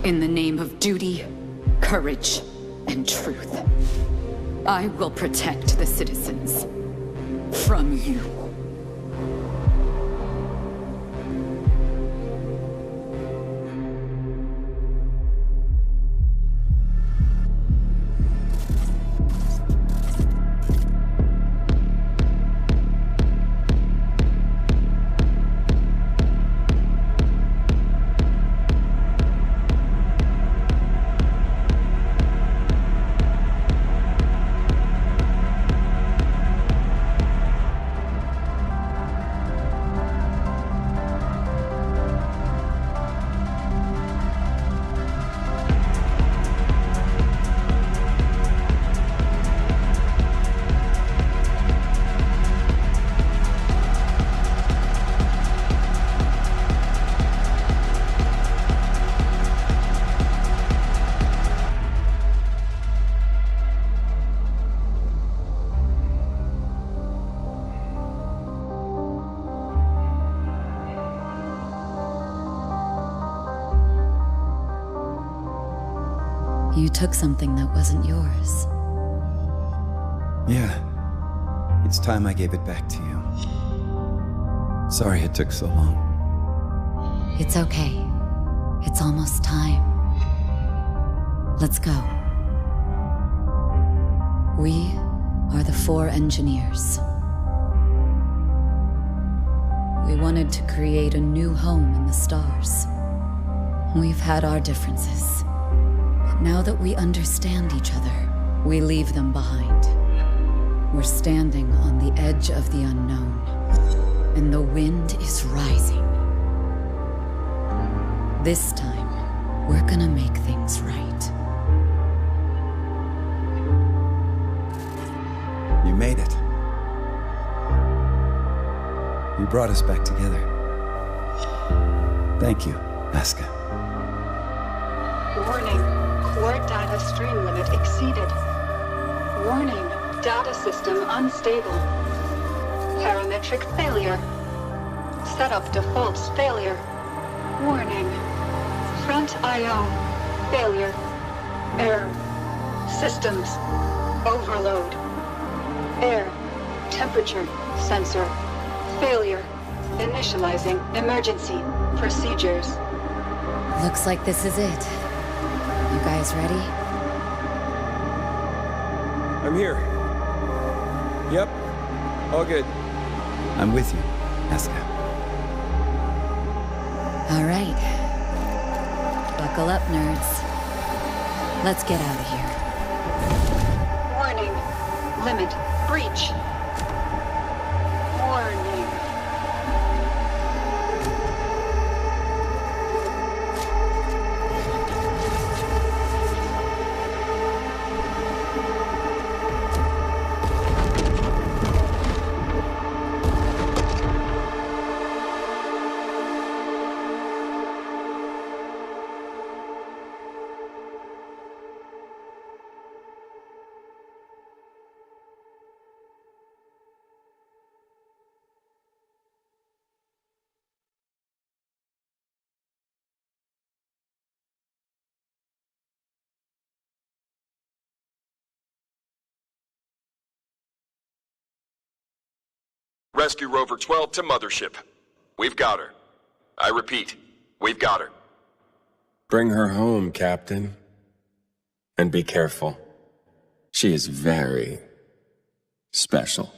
[SPEAKER 2] In the name of duty, courage, and truth, I will protect the citizens from you.
[SPEAKER 7] You took something that wasn't yours.
[SPEAKER 6] Yeah. It's time I gave it back to you. Sorry it took so long.
[SPEAKER 7] It's okay. It's almost time. Let's go. We are the 4 engineers. We wanted to create a new home in the stars. We've had our differences. But now that we understand each other, we leave them behind. We're standing on the edge of the unknown, and the wind is rising. This time, we're gonna make things right.
[SPEAKER 6] You made it. You brought us back together. Thank you, Asuka.
[SPEAKER 3] Warning. Core data stream limit exceeded. Warning. Data system unstable. Parametric failure. Setup defaults failure. Warning. Front I/O failure. Error. Systems overload. Air. Temperature sensor failure. Initializing emergency procedures.
[SPEAKER 7] Looks like this is it. You guys ready?
[SPEAKER 11] I'm here. Yep. All good.
[SPEAKER 6] I'm with you, Asuka.
[SPEAKER 7] All right. Buckle up, nerds. Let's get out of here.
[SPEAKER 3] Warning. Limit breach. Warning.
[SPEAKER 12] Rescue Rover 12 to Mothership. We've got her. I repeat, we've got her.
[SPEAKER 11] Bring her home, Captain. And be careful. She is very special.